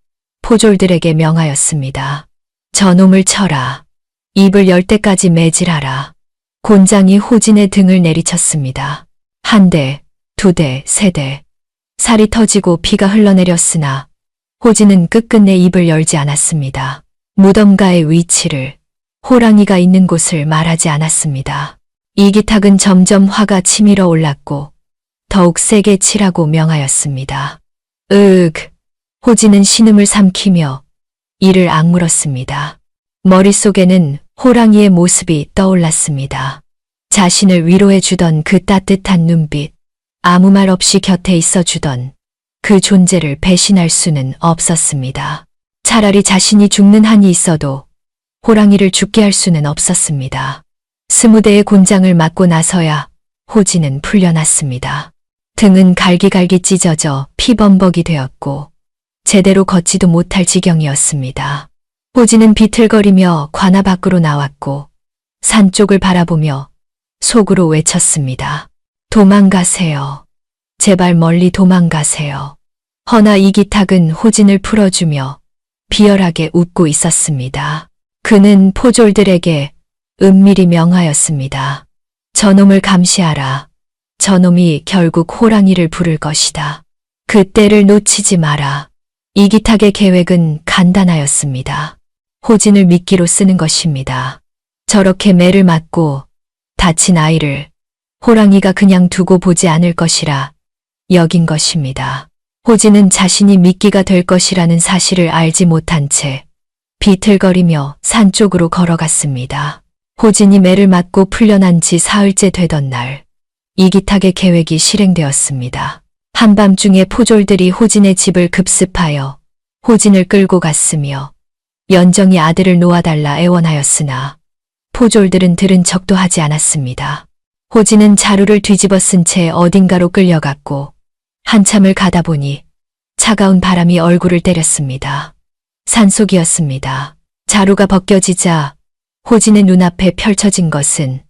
포졸들에게 명하였습니다. 저놈을 쳐라. 입을 열 때까지 매질하라. 곤장이 호진의 등을 내리쳤습니다. 한 대, 두 대, 세 대. 살이 터지고 피가 흘러내렸으나 호진은 끝끝내 입을 열지 않았습니다. 무덤가의 위치를, 호랑이가 있는 곳을 말하지 않았습니다. 이기탁은 점점 화가 치밀어 올랐고 더욱 세게 치라고 명하였습니다. 호진은 신음을 삼키며 이를 악물었습니다. 머릿속에는 호랑이의 모습이 떠올랐습니다. 자신을 위로해 주던 그 따뜻한 눈빛, 아무 말 없이 곁에 있어 주던 그 존재를 배신할 수는 없었습니다. 차라리 자신이 죽는 한이 있어도 호랑이를 죽게 할 수는 없었습니다. 20대의 곤장을 맞고 나서야 호진은 풀려났습니다. 등은 갈기갈기 찢어져 피범벅이 되었고 제대로 걷지도 못할 지경이었습니다. 호진은 비틀거리며 관아 밖으로 나왔고 산 쪽을 바라보며 속으로 외쳤습니다. 도망가세요. 제발 멀리 도망가세요. 허나 이기탁은 호진을 풀어주며 비열하게 웃고 있었습니다. 그는 포졸들에게 은밀히 명하였습니다. 저놈을 감시하라. 저놈이 결국 호랑이를 부를 것이다. 그 때를 놓치지 마라. 이기탁의 계획은 간단하였습니다. 호진을 미끼로 쓰는 것입니다. 저렇게 매를 맞고 다친 아이를 호랑이가 그냥 두고 보지 않을 것이라 여긴 것입니다. 호진은 자신이 미끼가 될 것이라는 사실을 알지 못한 채 비틀거리며 산 쪽으로 걸어갔습니다. 호진이 매를 맞고 풀려난 지 사흘째 되던 날, 이기탁의 계획이 실행되었습니다. 한밤중에 포졸들이 호진의 집을 급습하여 호진을 끌고 갔으며 연정이 아들을 놓아달라 애원하였으나 포졸들은 들은 척도 하지 않았습니다. 호진은 자루를 뒤집어 쓴 채 어딘가로 끌려갔고 한참을 가다 보니 차가운 바람이 얼굴을 때렸습니다. 산속이었습니다. 자루가 벗겨지자 호진의 눈앞에 펼쳐진 것은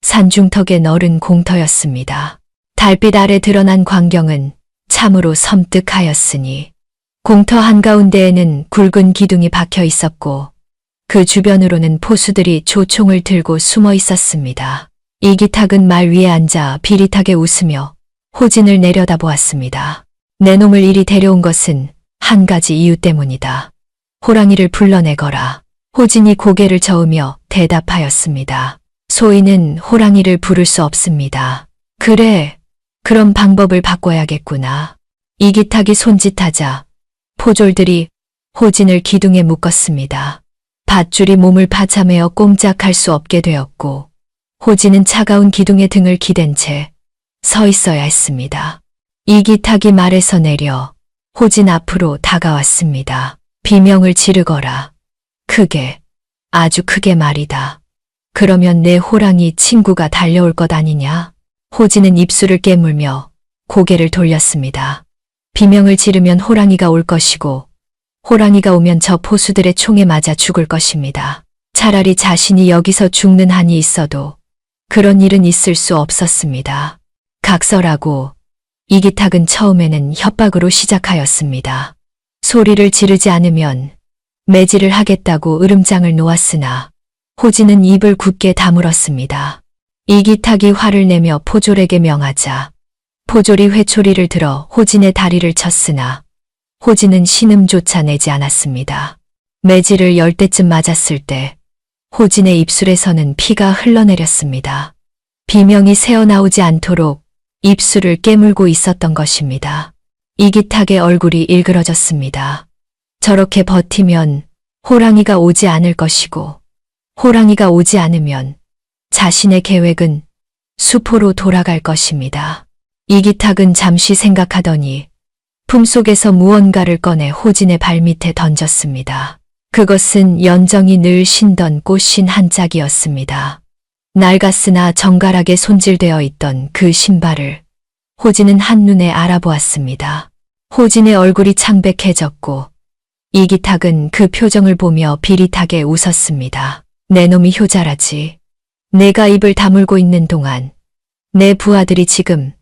산중턱의 너른 공터였습니다. 달빛 아래 드러난 광경은 참으로 섬뜩하였으니 공터 한가운데에는 굵은 기둥이 박혀 있었고 그 주변으로는 포수들이 조총을 들고 숨어 있었습니다. 이기탁은 말 위에 앉아 비릿하게 웃으며 호진을 내려다보았습니다. 내 놈을 이리 데려온 것은 한 가지 이유 때문이다. 호랑이를 불러내거라. 호진이 고개를 저으며 대답하였습니다. 소인은 호랑이를 부를 수 없습니다. 그래, 그럼 방법을 바꿔야겠구나. 이기탁이 손짓하자 포졸들이 호진을 기둥에 묶었습니다. 밧줄이 몸을 받쳐매어 꼼짝할 수 없게 되었고 호진은 차가운 기둥에 등을 기댄 채 서 있어야 했습니다. 이기탁이 말에서 내려 호진 앞으로 다가왔습니다. 비명을 지르거라. 크게, 아주 크게 말이다. 그러면 내 호랑이 친구가 달려올 것 아니냐? 호진은 입술을 깨물며 고개를 돌렸습니다. 비명을 지르면 호랑이가 올 것이고 호랑이가 오면 저 포수들의 총에 맞아 죽을 것입니다. 차라리 자신이 여기서 죽는 한이 있어도 그런 일은 있을 수 없었습니다. 각설하고 이기탁은 처음에는 협박으로 시작하였습니다. 소리를 지르지 않으면 매질을 하겠다고 으름장을 놓았으나 호진은 입을 굳게 다물었습니다. 이기탁이 화를 내며 포졸에게 명하자 포졸이 회초리를 들어 호진의 다리를 쳤으나 호진은 신음조차 내지 않았습니다. 매질을 10대쯤 맞았을 때 호진의 입술에서는 피가 흘러내렸습니다. 비명이 새어나오지 않도록 입술을 깨물고 있었던 것입니다. 이기탁의 얼굴이 일그러졌습니다. 저렇게 버티면 호랑이가 오지 않을 것이고 호랑이가 오지 않으면 자신의 계획은 수포로 돌아갈 것입니다. 이기탁은 잠시 생각하더니 품속에서 무언가를 꺼내 호진의 발밑에 던졌습니다. 그것은 연정이 늘 신던 꽃신 한 짝이었습니다. 낡았으나 정갈하게 손질되어 있던 그 신발을 호진은 한눈에 알아보았습니다. 호진의 얼굴이 창백해졌고 이기탁은 그 표정을 보며 비릿하게 웃었습니다. 내 놈이 효자라지. 내가 입을 다물고 있는 동안 내 부하들이 지금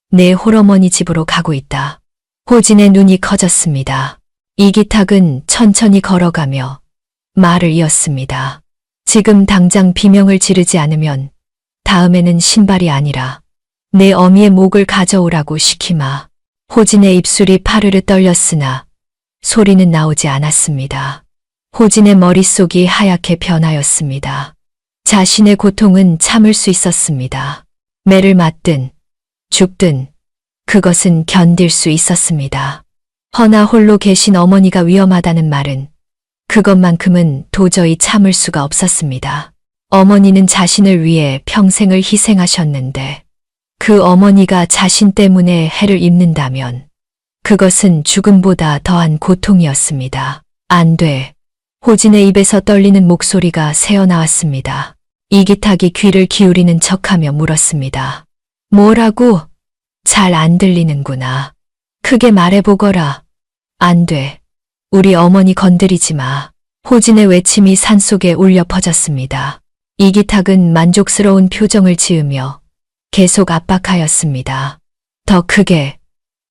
내 홀어머니 집으로 가고 있다. 호진의 눈이 커졌습니다. 이기탁은 천천히 걸어가며 말을 이었습니다. 지금 당장 비명을 지르지 않으면 다음에는 신발이 아니라 내 어미의 목을 가져오라고 시키마. 호진의 입술이 파르르 떨렸으나 소리는 나오지 않았습니다. 호진의 머릿속이 하얗게 변하였습니다. 자신의 고통은 참을 수 있었습니다. 매를 맞든 죽든 그것은 견딜 수 있었습니다. 허나 홀로 계신 어머니가 위험하다는 말은 그것만큼은 도저히 참을 수가 없었습니다. 어머니는 자신을 위해 평생을 희생하셨는데 그 어머니가 자신 때문에 해를 입는다면 그것은 죽음보다 더한 고통이었습니다. 안 돼. 호진의 입에서 떨리는 목소리가 새어나왔습니다. 이기탁이 귀를 기울이는 척하며 물었습니다. 뭐라고? 잘 안 들리는구나. 크게 말해보거라. 안 돼. 우리 어머니 건드리지 마. 호진의 외침이 산속에 울려 퍼졌습니다. 이기탁은 만족스러운 표정을 지으며 계속 압박하였습니다. 더 크게.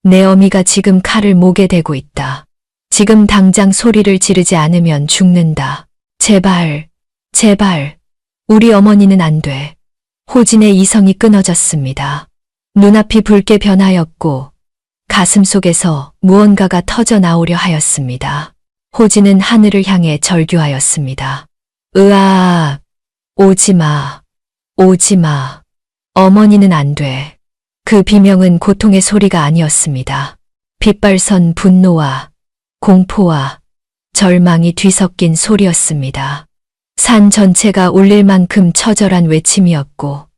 내 어미가 지금 칼을 목에 대고 있다. 지금 당장 소리를 지르지 않으면 죽는다. 제발, 제발. 우리 어머니는 안 돼. 호진의 이성이 끊어졌습니다. 눈앞이 붉게 변하였고 가슴 속에서 무언가가 터져 나오려 하였습니다. 호진은 하늘을 향해 절규하였습니다. 으아, 오지마, 오지마. 어머니는 안 돼. 그 비명은 고통의 소리가 아니었습니다. 빗발선 분노와 공포와 절망이 뒤섞인 소리였습니다. 산 전체가 울릴 만큼 처절한 외침이었고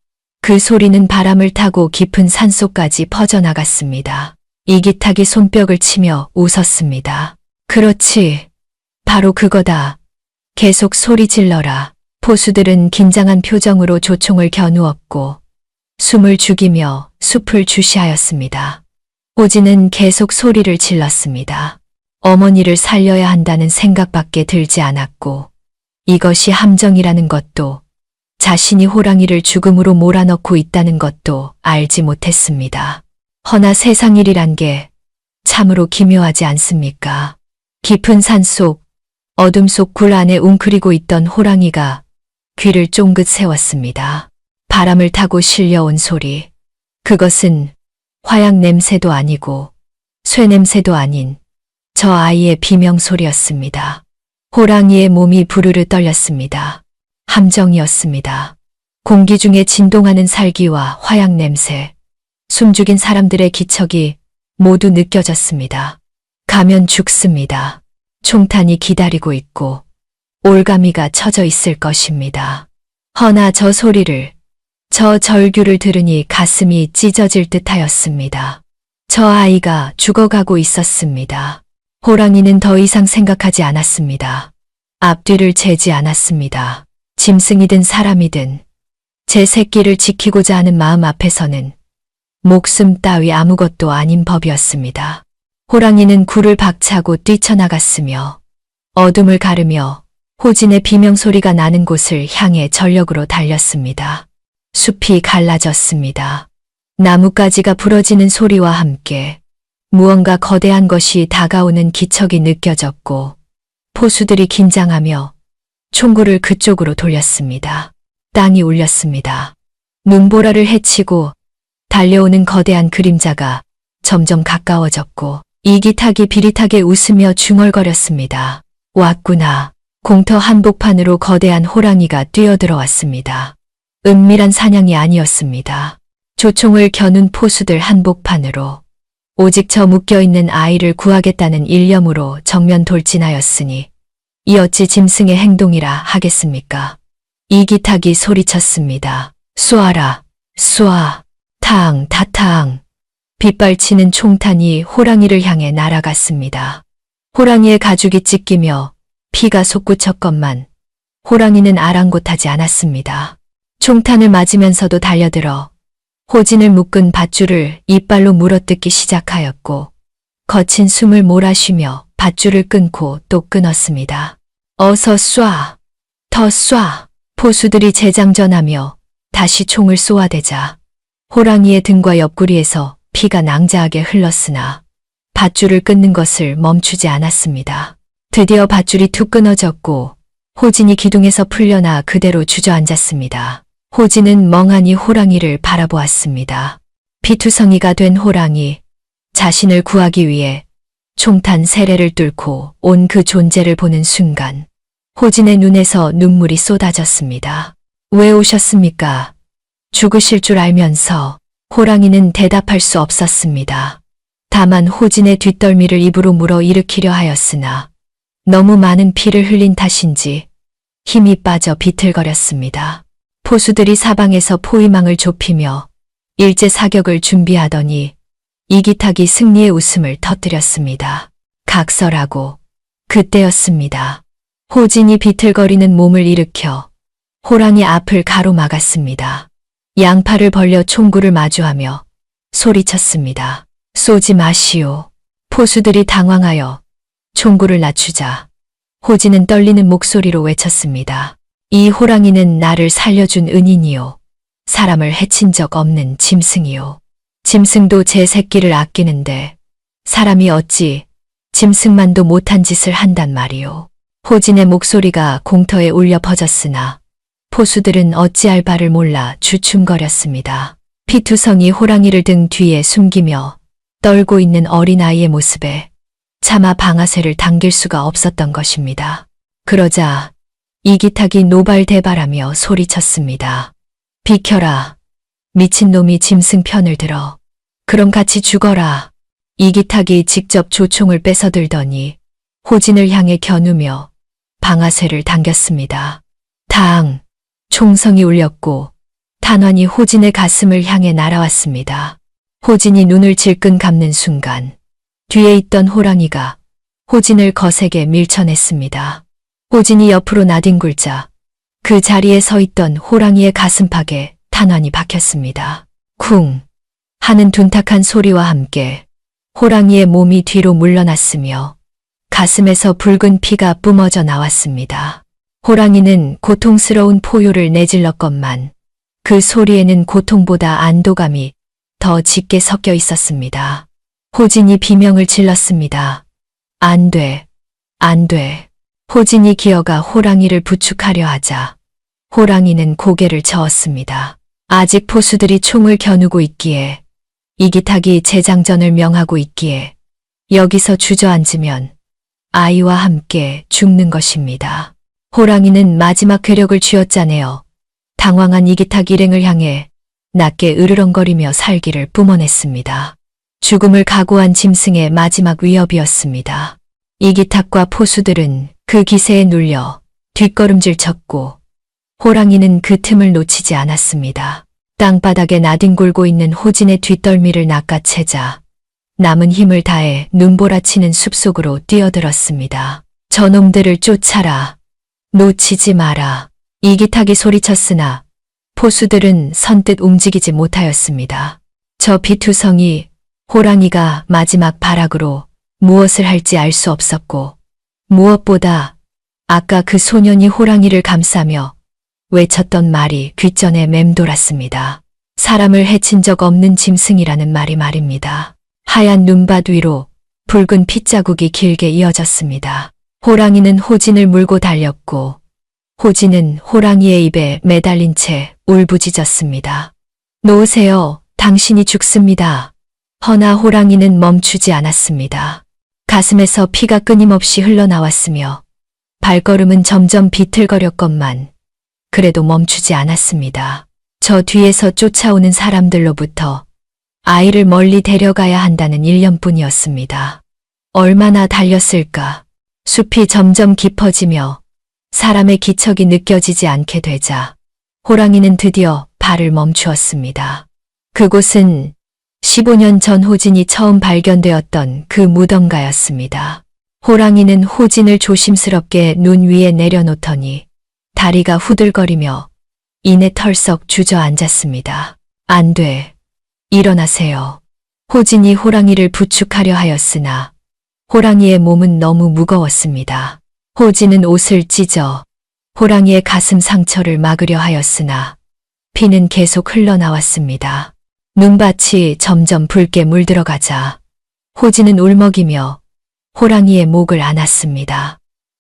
그 소리는 바람을 타고 깊은 산속까지 퍼져나갔습니다. 이기탁이 손뼉을 치며 웃었습니다. 그렇지. 바로 그거다. 계속 소리 질러라. 포수들은 긴장한 표정으로 조총을 겨누었고 숨을 죽이며 숲을 주시하였습니다. 호진은 계속 소리를 질렀습니다. 어머니를 살려야 한다는 생각밖에 들지 않았고, 이것이 함정이라는 것도, 자신이 호랑이를 죽음으로 몰아넣고 있다는 것도 알지 못했습니다. 허나 세상 일이란 게 참으로 기묘하지 않습니까? 깊은 산속, 어둠 속 굴 안에 웅크리고 있던 호랑이가 귀를 쫑긋 세웠습니다. 바람을 타고 실려온 소리. 그것은 화약 냄새도 아니고 쇠 냄새도 아닌 저 아이의 비명소리였습니다. 호랑이의 몸이 부르르 떨렸습니다. 함정이었습니다. 공기 중에 진동하는 살기와 화약 냄새, 숨죽인 사람들의 기척이 모두 느껴졌습니다. 가면 죽습니다. 총탄이 기다리고 있고 올가미가 쳐져 있을 것입니다. 허나 저 소리를, 저 절규를 들으니 가슴이 찢어질 듯하였습니다. 저 아이가 죽어가고 있었습니다. 호랑이는 더 이상 생각하지 않았습니다. 앞뒤를 재지 않았습니다. 짐승이든 사람이든 제 새끼를 지키고자 하는 마음 앞에서는 목숨 따위 아무것도 아닌 법이었습니다. 호랑이는 굴을 박차고 뛰쳐나갔으며 어둠을 가르며 호진의 비명소리가 나는 곳을 향해 전력으로 달렸습니다. 숲이 갈라졌습니다. 나뭇가지가 부러지는 소리와 함께 무언가 거대한 것이 다가오는 기척이 느껴졌고 포수들이 긴장하며 총구를 그쪽으로 돌렸습니다. 땅이 울렸습니다. 눈보라를 헤치고 달려오는 거대한 그림자가 점점 가까워졌고 이기탁이 비릿하게 웃으며 중얼거렸습니다. 왔구나. 공터 한복판으로 거대한 호랑이가 뛰어들어왔습니다. 은밀한 사냥이 아니었습니다. 조총을 겨눈 포수들 한복판으로 오직 저 묶여있는 아이를 구하겠다는 일념으로 정면 돌진하였으니 이 어찌 짐승의 행동이라 하겠습니까? 이기탁이 소리쳤습니다. 쏘아라, 쏘아, 탕, 다탕. 빗발치는 총탄이 호랑이를 향해 날아갔습니다. 호랑이의 가죽이 찢기며 피가 솟구쳤건만 호랑이는 아랑곳하지 않았습니다. 총탄을 맞으면서도 달려들어 호진을 묶은 밧줄을 이빨로 물어뜯기 시작하였고 거친 숨을 몰아쉬며 밧줄을 끊고 또 끊었습니다. 어서 쏴! 더 쏴! 포수들이 재장전하며 다시 총을 쏘아대자 호랑이의 등과 옆구리에서 피가 낭자하게 흘렀으나 밧줄을 끊는 것을 멈추지 않았습니다. 드디어 밧줄이 툭 끊어졌고 호진이 기둥에서 풀려나 그대로 주저앉았습니다. 호진은 멍하니 호랑이를 바라보았습니다. 피투성이가 된 호랑이, 자신을 구하기 위해 총탄 세례를 뚫고 온 그 존재를 보는 순간 호진의 눈에서 눈물이 쏟아졌습니다. 왜 오셨습니까? 죽으실 줄 알면서 호랑이는 대답할 수 없었습니다. 다만 호진의 뒷덜미를 입으로 물어 일으키려 하였으나 너무 많은 피를 흘린 탓인지 힘이 빠져 비틀거렸습니다. 포수들이 사방에서 포위망을 좁히며 일제 사격을 준비하더니 이기탁이 승리의 웃음을 터뜨렸습니다. 각설하고 그때였습니다. 호진이 비틀거리는 몸을 일으켜 호랑이 앞을 가로막았습니다. 양팔을 벌려 총구를 마주하며 소리쳤습니다. 쏘지 마시오. 포수들이 당황하여 총구를 낮추자 호진은 떨리는 목소리로 외쳤습니다. 이 호랑이는 나를 살려준 은인이요. 사람을 해친 적 없는 짐승이요. 짐승도 제 새끼를 아끼는데 사람이 어찌 짐승만도 못한 짓을 한단 말이요. 호진의 목소리가 공터에 울려 퍼졌으나 포수들은 어찌할 바를 몰라 주춤거렸습니다. 피투성이 호랑이를 등 뒤에 숨기며 떨고 있는 어린아이의 모습에 차마 방아쇠를 당길 수가 없었던 것입니다. 그러자 이기탁이 노발대발하며 소리쳤습니다. 비켜라. 미친놈이 짐승 편을 들어. 그럼 같이 죽어라. 이기탁이 직접 조총을 뺏어들더니 호진을 향해 겨누며 방아쇠를 당겼습니다. 당! 총성이 울렸고 탄환이 호진의 가슴을 향해 날아왔습니다. 호진이 눈을 질끈 감는 순간 뒤에 있던 호랑이가 호진을 거세게 밀쳐냈습니다. 호진이 옆으로 나뒹굴자 그 자리에 서 있던 호랑이의 가슴팍에 탄환이 박혔습니다. 쿵 하는 둔탁한 소리와 함께 호랑이의 몸이 뒤로 물러났으며 가슴에서 붉은 피가 뿜어져 나왔습니다. 호랑이는 고통스러운 포효를 내질렀건만 그 소리에는 고통보다 안도감이 더 짙게 섞여 있었습니다. 호진이 비명을 질렀습니다. 안 돼, 안 돼. 호진이 기어가 호랑이를 부축하려 하자 호랑이는 고개를 저었습니다. 아직 포수들이 총을 겨누고 있기에 이기탁이 재장전을 명하고 있기에 여기서 주저앉으면 아이와 함께 죽는 것입니다. 호랑이는 마지막 괴력을 쥐어짜내어 당황한 이기탁 일행을 향해 낮게 으르렁거리며 살기를 뿜어냈습니다. 죽음을 각오한 짐승의 마지막 위협이었습니다. 이기탁과 포수들은 그 기세에 눌려 뒷걸음질 쳤고 호랑이는 그 틈을 놓치지 않았습니다. 땅바닥에 나뒹굴고 있는 호진의 뒷덜미를 낚아채자 남은 힘을 다해 눈보라치는 숲속으로 뛰어들었습니다. 저놈들을 쫓아라. 놓치지 마라. 이기탁이 소리쳤으나 포수들은 선뜻 움직이지 못하였습니다. 저 비투성이 호랑이가 마지막 발악으로 무엇을 할지 알 수 없었고 무엇보다 아까 그 소년이 호랑이를 감싸며 외쳤던 말이 귓전에 맴돌았습니다. 사람을 해친 적 없는 짐승이라는 말이 말입니다. 하얀 눈밭 위로 붉은 핏자국이 길게 이어졌습니다. 호랑이는 호진을 물고 달렸고 호진은 호랑이의 입에 매달린 채 울부짖었습니다. 놓으세요. 당신이 죽습니다. 허나 호랑이는 멈추지 않았습니다. 가슴에서 피가 끊임없이 흘러나왔으며 발걸음은 점점 비틀거렸건만 그래도 멈추지 않았습니다. 저 뒤에서 쫓아오는 사람들로부터 아이를 멀리 데려가야 한다는 일념뿐이었습니다. 얼마나 달렸을까? 숲이 점점 깊어지며 사람의 기척이 느껴지지 않게 되자 호랑이는 드디어 발을 멈추었습니다. 그곳은 15년 전 호진이 처음 발견되었던 그 무덤가였습니다. 호랑이는 호진을 조심스럽게 눈 위에 내려놓더니 다리가 후들거리며 이내 털썩 주저앉았습니다. 안 돼. 일어나세요. 호진이 호랑이를 부축하려 하였으나 호랑이의 몸은 너무 무거웠습니다. 호진은 옷을 찢어 호랑이의 가슴 상처를 막으려 하였으나 피는 계속 흘러나왔습니다. 눈밭이 점점 붉게 물들어가자 호진은 울먹이며 호랑이의 목을 안았습니다.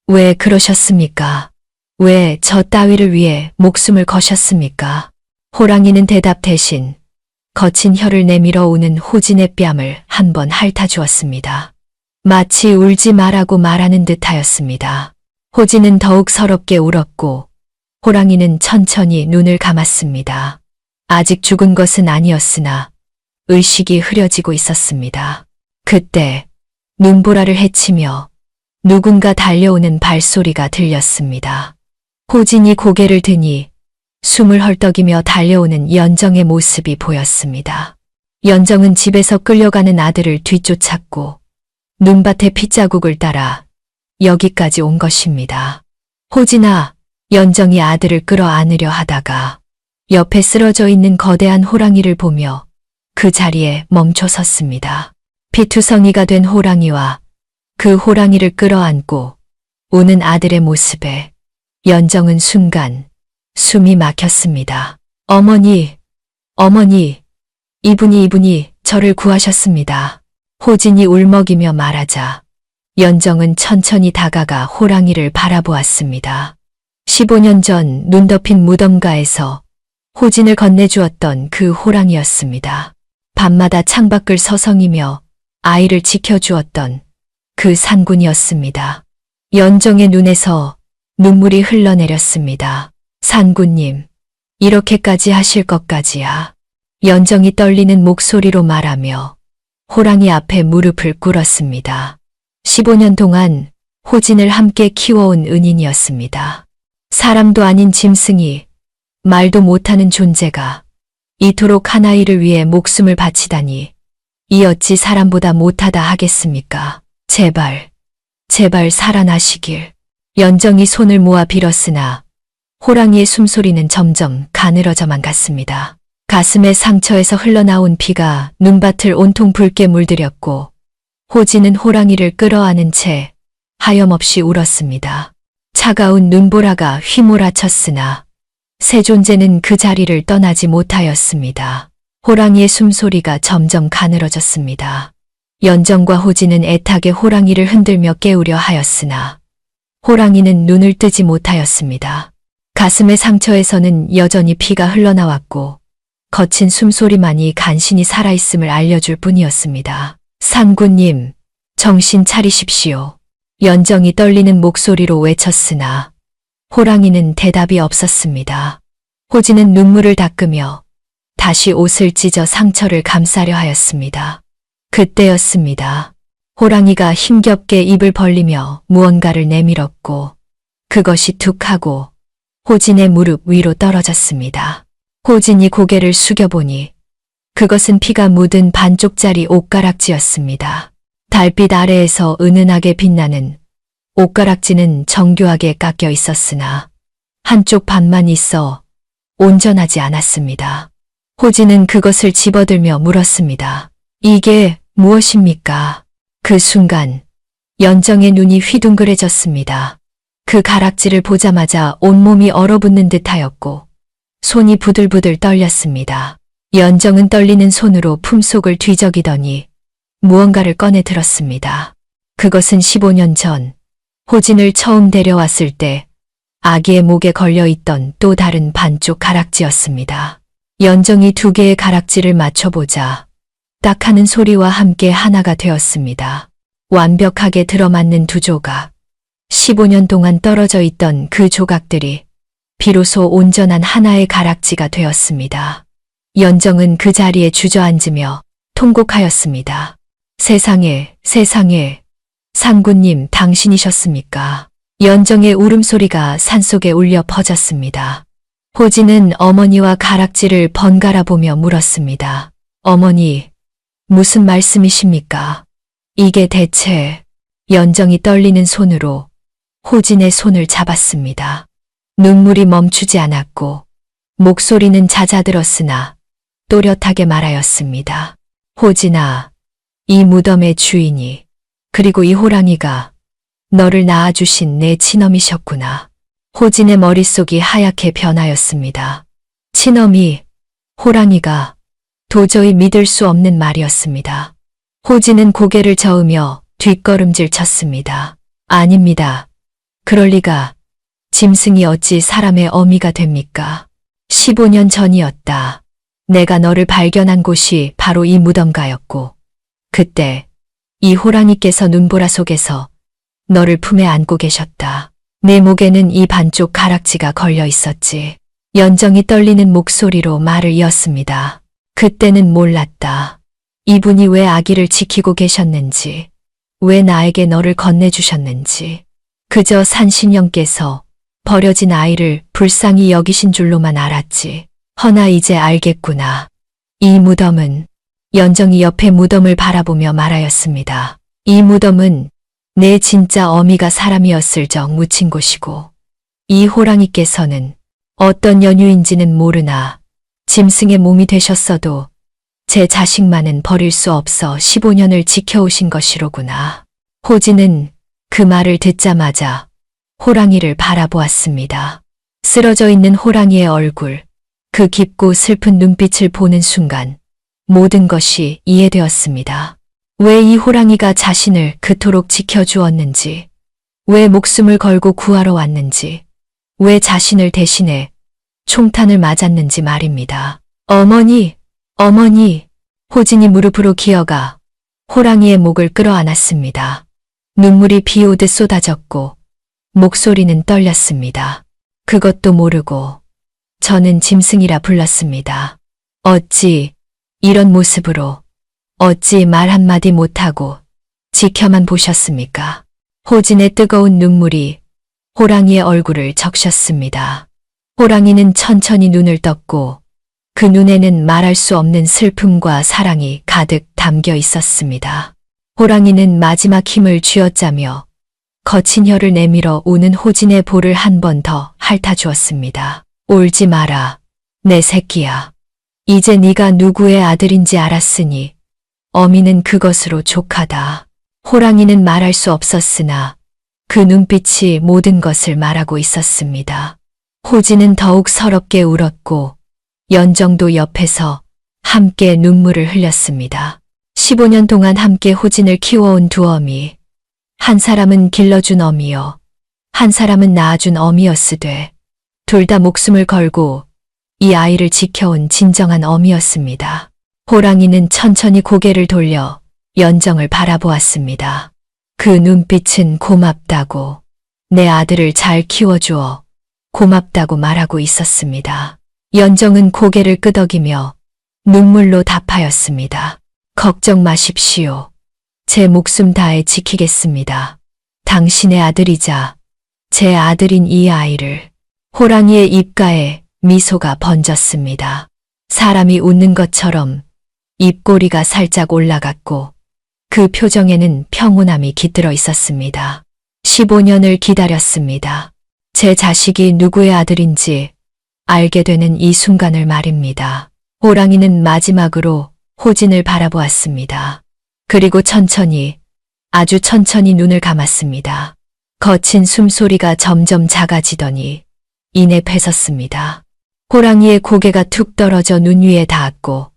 왜 그러셨습니까? 왜 저 따위를 위해 목숨을 거셨습니까? 호랑이는 대답 대신 거친 혀를 내밀어 우는 호진의 뺨을 한번 핥아주었습니다. 마치 울지 말라고 말하는 듯하였습니다. 호진은 더욱 서럽게 울었고 호랑이는 천천히 눈을 감았습니다. 아직 죽은 것은 아니었으나 의식이 흐려지고 있었습니다. 그때 눈보라를 헤치며 누군가 달려오는 발소리가 들렸습니다. 호진이 고개를 드니 숨을 헐떡이며 달려오는 연정의 모습이 보였습니다. 연정은 집에서 끌려가는 아들을 뒤쫓았고 눈밭의 핏자국을 따라 여기까지 온 것입니다. 호진아, 연정이 아들을 끌어안으려 하다가 옆에 쓰러져 있는 거대한 호랑이를 보며 그 자리에 멈춰 섰습니다. 피투성이가 된 호랑이와 그 호랑이를 끌어안고 우는 아들의 모습에 연정은 순간 숨이 막혔습니다. 어머니, 어머니, 이분이 저를 구하셨습니다. 호진이 울먹이며 말하자 연정은 천천히 다가가 호랑이를 바라보았습니다. 15년 전 눈 덮인 무덤가에서 호진을 건네주었던 그 호랑이였습니다. 밤마다 창밖을 서성이며 아이를 지켜주었던 그 산군이었습니다. 연정의 눈에서 눈물이 흘러내렸습니다. 산군님, 이렇게까지 하실 것까지야. 연정이 떨리는 목소리로 말하며 호랑이 앞에 무릎을 꿇었습니다. 15년 동안 호진을 함께 키워온 은인이었습니다. 사람도 아닌 짐승이 말도 못하는 존재가 이토록 한 아이를 위해 목숨을 바치다니 이 어찌 사람보다 못하다 하겠습니까? 제발, 제발 살아나시길. 연정이 손을 모아 빌었으나 호랑이의 숨소리는 점점 가늘어져만 갔습니다. 가슴의 상처에서 흘러나온 피가 눈밭을 온통 붉게 물들였고 호진은 호랑이를 끌어안은 채 하염없이 울었습니다. 차가운 눈보라가 휘몰아쳤으나 새 존재는 그 자리를 떠나지 못하였습니다. 호랑이의 숨소리가 점점 가늘어졌습니다. 연정과 호진은 애타게 호랑이를 흔들며 깨우려 하였으나 호랑이는 눈을 뜨지 못하였습니다. 가슴의 상처에서는 여전히 피가 흘러나왔고 거친 숨소리만이 간신히 살아있음을 알려줄 뿐이었습니다. 상구님, 정신 차리십시오. 연정이 떨리는 목소리로 외쳤으나 호랑이는 대답이 없었습니다. 호진은 눈물을 닦으며 다시 옷을 찢어 상처를 감싸려 하였습니다. 그때였습니다. 호랑이가 힘겹게 입을 벌리며 무언가를 내밀었고 그것이 툭 하고 호진의 무릎 위로 떨어졌습니다. 호진이 고개를 숙여보니 그것은 피가 묻은 반쪽짜리 옷가락지였습니다. 달빛 아래에서 은은하게 빛나는 옷가락지는 정교하게 깎여 있었으나 한쪽 반만 있어 온전하지 않았습니다. 호진은 그것을 집어들며 물었습니다. 이게 무엇입니까? 그 순간 연정의 눈이 휘둥그레졌습니다. 그 가락지를 보자마자 온몸이 얼어붙는 듯하였고 손이 부들부들 떨렸습니다. 연정은 떨리는 손으로 품속을 뒤적이더니 무언가를 꺼내 들었습니다. 그것은 15년 전 호진을 처음 데려왔을 때 아기의 목에 걸려있던 또 다른 반쪽 가락지였습니다. 연정이 두 개의 가락지를 맞춰보자 딱 하는 소리와 함께 하나가 되었습니다. 완벽하게 들어맞는 두 조각. 15년 동안 떨어져 있던 그 조각들이 비로소 온전한 하나의 가락지가 되었습니다. 연정은 그 자리에 주저앉으며 통곡하였습니다. 세상에, 세상에, 상구님 당신이셨습니까? 연정의 울음소리가 산속에 울려 퍼졌습니다. 호진은 어머니와 가락지를 번갈아 보며 물었습니다. 어머니, 무슨 말씀이십니까? 이게 대체... 연정이 떨리는 손으로 호진의 손을 잡았습니다. 눈물이 멈추지 않았고 목소리는 잦아들었으나 또렷하게 말하였습니다. 호진아, 이 무덤의 주인이 그리고 이 호랑이가 너를 낳아주신 내 친엄이셨구나. 호진의 머릿속이 하얗게 변하였습니다. 친엄이, 호랑이가 도저히 믿을 수 없는 말이었습니다. 호진은 고개를 저으며 뒷걸음질 쳤습니다. 아닙니다. 그럴 리가. 짐승이 어찌 사람의 어미가 됩니까? 15년 전이었다. 내가 너를 발견한 곳이 바로 이 무덤가였고 그때 이 호랑이께서 눈보라 속에서 너를 품에 안고 계셨다. 내 목에는 이 반쪽 가락지가 걸려 있었지. 연정이 떨리는 목소리로 말을 이었습니다. 그때는 몰랐다. 이분이 왜 아기를 지키고 계셨는지, 왜 나에게 너를 건네주셨는지. 그저 산신령께서 버려진 아이를 불쌍히 여기신 줄로만 알았지. 허나 이제 알겠구나. 이 무덤은, 연정이 옆에 무덤을 바라보며 말하였습니다. 이 무덤은 내 진짜 어미가 사람이었을 적 묻힌 곳이고 이 호랑이께서는 어떤 연유인지는 모르나 짐승의 몸이 되셨어도 제 자식만은 버릴 수 없어 15년을 지켜오신 것이로구나. 호진은 그 말을 듣자마자 호랑이를 바라보았습니다. 쓰러져 있는 호랑이의 얼굴, 그 깊고 슬픈 눈빛을 보는 순간 모든 것이 이해되었습니다. 왜 이 호랑이가 자신을 그토록 지켜주었는지, 왜 목숨을 걸고 구하러 왔는지, 왜 자신을 대신해 총탄을 맞았는지 말입니다. 어머니, 어머니, 호진이 무릎으로 기어가 호랑이의 목을 끌어안았습니다. 눈물이 비 오듯 쏟아졌고 목소리는 떨렸습니다. 그것도 모르고 저는 짐승이라 불렀습니다. 어찌 이런 모습으로, 어찌 말 한마디 못하고 지켜만 보셨습니까? 호진의 뜨거운 눈물이 호랑이의 얼굴을 적셨습니다. 호랑이는 천천히 눈을 떴고 그 눈에는 말할 수 없는 슬픔과 사랑이 가득 담겨 있었습니다. 호랑이는 마지막 힘을 쥐어짜며 거친 혀를 내밀어 우는 호진의 볼을 한 번 더 핥아주었습니다. 울지 마라, 내 새끼야. 이제 네가 누구의 아들인지 알았으니 어미는 그것으로 족하다. 호랑이는 말할 수 없었으나 그 눈빛이 모든 것을 말하고 있었습니다. 호진은 더욱 서럽게 울었고 연정도 옆에서 함께 눈물을 흘렸습니다. 15년 동안 함께 호진을 키워온 두 어미. 한 사람은 길러준 어미요. 한 사람은 낳아준 어미였으되 둘 다 목숨을 걸고 이 아이를 지켜온 진정한 어미였습니다. 호랑이는 천천히 고개를 돌려 연정을 바라보았습니다. 그 눈빛은 고맙다고, 내 아들을 잘 키워주어 고맙다고 말하고 있었습니다. 연정은 고개를 끄덕이며 눈물로 답하였습니다. 걱정 마십시오. 제 목숨 다해 지키겠습니다. 당신의 아들이자 제 아들인 이 아이를. 호랑이의 입가에 미소가 번졌습니다. 사람이 웃는 것처럼 입꼬리가 살짝 올라갔고 그 표정에는 평온함이 깃들어 있었습니다. 15년을 기다렸습니다. 제 자식이 누구의 아들인지 알게 되는 이 순간을 말입니다. 호랑이는 마지막으로 호진을 바라보았습니다. 그리고 천천히, 아주 천천히 눈을 감았습니다. 거친 숨소리가 점점 작아지더니 이내 뱉었습니다. 호랑이의 고개가 툭 떨어져 눈 위에 닿았고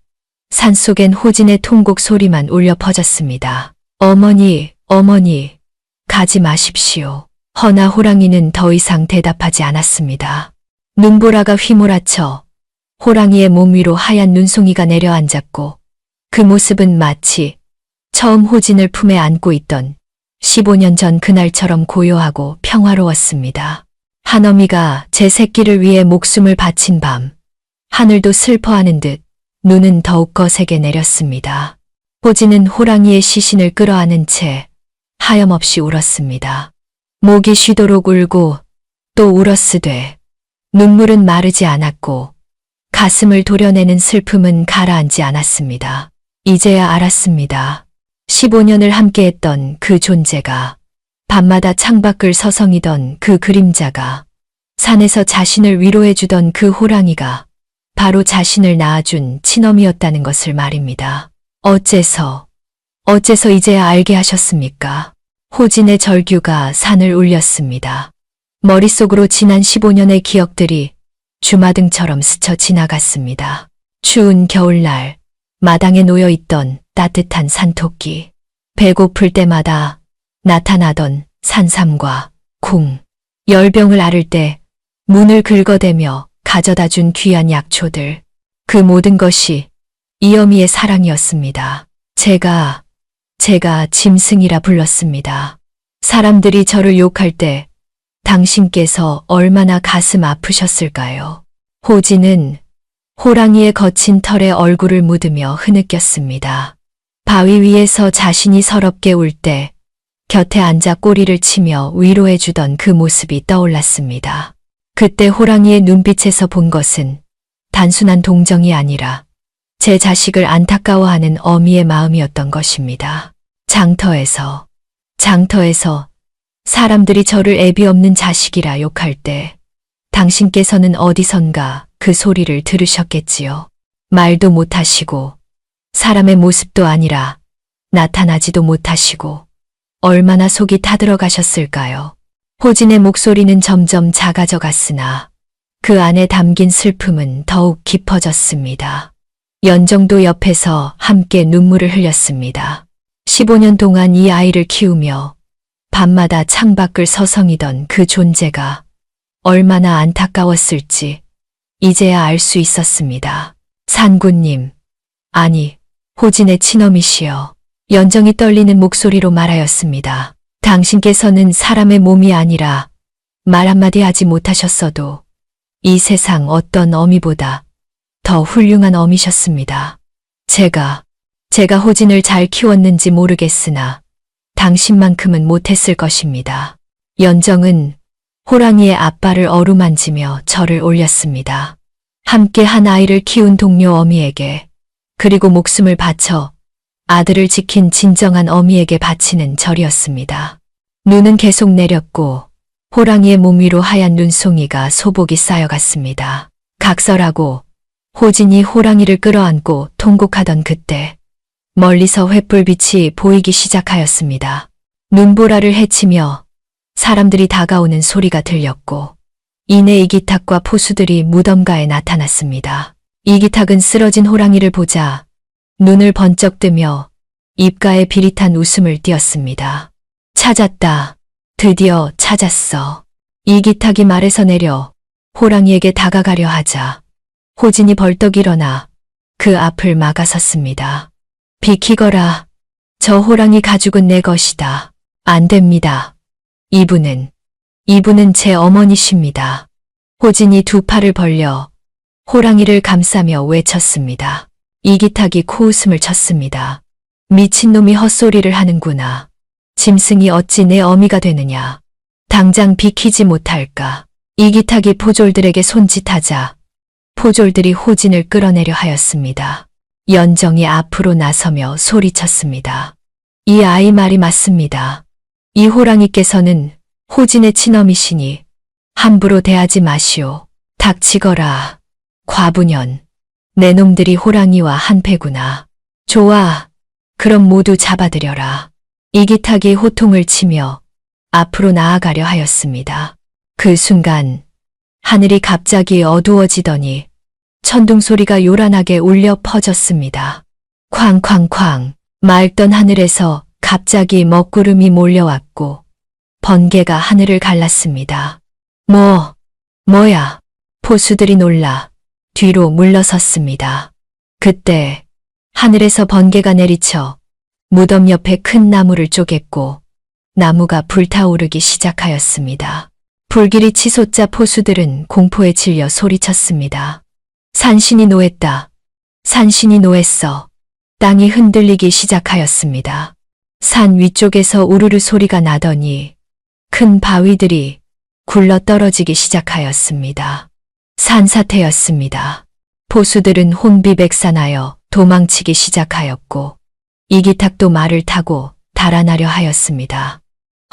산속엔 호진의 통곡 소리만 울려 퍼졌습니다. 어머니, 어머니, 가지 마십시오. 허나 호랑이는 더 이상 대답하지 않았습니다. 눈보라가 휘몰아쳐 호랑이의 몸 위로 하얀 눈송이가 내려앉았고 그 모습은 마치 처음 호진을 품에 안고 있던 15년 전 그날처럼 고요하고 평화로웠습니다. 한 어미가 제 새끼를 위해 목숨을 바친 밤, 하늘도 슬퍼하는 듯 눈은 더욱 거세게 내렸습니다. 호진은 호랑이의 시신을 끌어안은 채 하염없이 울었습니다. 목이 쉬도록 울고 또 울었으되 눈물은 마르지 않았고 가슴을 도려내는 슬픔은 가라앉지 않았습니다. 이제야 알았습니다. 15년을 함께했던 그 존재가, 밤마다 창밖을 서성이던 그 그림자가, 산에서 자신을 위로해주던 그 호랑이가 바로 자신을 낳아준 친어미였다는 것을 말입니다. 어째서 이제야 알게 하셨습니까? 호진의 절규가 산을 울렸습니다. 머릿속으로 지난 15년의 기억들이 주마등처럼 스쳐 지나갔습니다. 추운 겨울날, 마당에 놓여있던 따뜻한 산토끼, 배고플 때마다 나타나던 산삼과 콩, 열병을 앓을 때 문을 긁어대며 가져다준 귀한 약초들, 그 모든 것이 이 어미의 사랑이었습니다. 제가 짐승이라 불렀습니다. 사람들이 저를 욕할 때 당신께서 얼마나 가슴 아프셨을까요? 호진은 호랑이의 거친 털에 얼굴을 묻으며 흐느꼈습니다. 바위 위에서 자신이 서럽게 울 때 곁에 앉아 꼬리를 치며 위로해주던 그 모습이 떠올랐습니다. 그때 호랑이의 눈빛에서 본 것은 단순한 동정이 아니라 제 자식을 안타까워하는 어미의 마음이었던 것입니다. 장터에서 사람들이 저를 애비 없는 자식이라 욕할 때 당신께서는 어디선가 그 소리를 들으셨겠지요. 말도 못하시고 사람의 모습도 아니라 나타나지도 못하시고 얼마나 속이 타들어가셨을까요? 호진의 목소리는 점점 작아져 갔으나 그 안에 담긴 슬픔은 더욱 깊어졌습니다. 연정도 옆에서 함께 눈물을 흘렸습니다. 15년 동안 이 아이를 키우며 밤마다 창밖을 서성이던 그 존재가 얼마나 안타까웠을지 이제야 알 수 있었습니다. 산구님, 아니, 호진의 친어미시여. 연정이 떨리는 목소리로 말하였습니다. 당신께서는 사람의 몸이 아니라 말 한마디 하지 못하셨어도 이 세상 어떤 어미보다 더 훌륭한 어미셨습니다. 제가 호진을 잘 키웠는지 모르겠으나 당신만큼은 못했을 것입니다. 연정은 호랑이의 앞발을 어루만지며 절을 올렸습니다. 함께 한 아이를 키운 동료 어미에게, 그리고 목숨을 바쳐 아들을 지킨 진정한 어미에게 바치는 절이었습니다. 눈은 계속 내렸고 호랑이의 몸 위로 하얀 눈송이가 소복이 쌓여갔습니다. 각설하고 호진이 호랑이를 끌어안고 통곡하던 그때 멀리서 횃불빛이 보이기 시작하였습니다. 눈보라를 헤치며 사람들이 다가오는 소리가 들렸고 이내 이기탁과 포수들이 무덤가에 나타났습니다. 이기탁은 쓰러진 호랑이를 보자 눈을 번쩍 뜨며 입가에 비릿한 웃음을 띄었습니다. 찾았다. 드디어 찾았어. 이기탁이 말에서 내려 호랑이에게 다가가려 하자 호진이 벌떡 일어나 그 앞을 막아섰습니다. 비키거라. 저 호랑이 가죽은 내 것이다. 안 됩니다. 이분은 제 어머니십니다. 호진이 두 팔을 벌려 호랑이를 감싸며 외쳤습니다. 이기탁이 코웃음을 쳤습니다. 미친놈이 헛소리를 하는구나. 짐승이 어찌 내 어미가 되느냐. 당장 비키지 못할까. 이기탁이 포졸들에게 손짓하자 포졸들이 호진을 끌어내려 하였습니다. 연정이 앞으로 나서며 소리쳤습니다. 이 아이 말이 맞습니다. 이 호랑이께서는 호진의 친어미시니 함부로 대하지 마시오. 닥치거라. 과부년. 내 놈들이 호랑이와 한패구나. 좋아. 그럼 모두 잡아들여라. 이기탁이 호통을 치며 앞으로 나아가려 하였습니다. 그 순간 하늘이 갑자기 어두워지더니 천둥 소리가 요란하게 울려 퍼졌습니다. 쾅쾅쾅. 맑던 하늘에서 갑자기 먹구름이 몰려왔고 번개가 하늘을 갈랐습니다. 뭐야. 포수들이 놀라 뒤로 물러섰습니다. 그때 하늘에서 번개가 내리쳐 무덤 옆에 큰 나무를 쪼갰고 나무가 불타오르기 시작하였습니다. 불길이 치솟자 포수들은 공포에 질려 소리쳤습니다. 산신이 노했다. 산신이 노했어. 땅이 흔들리기 시작하였습니다. 산 위쪽에서 우르르 소리가 나더니 큰 바위들이 굴러 떨어지기 시작하였습니다. 산사태였습니다. 포수들은 혼비백산하여 도망치기 시작하였고 이기탁도 말을 타고 달아나려 하였습니다.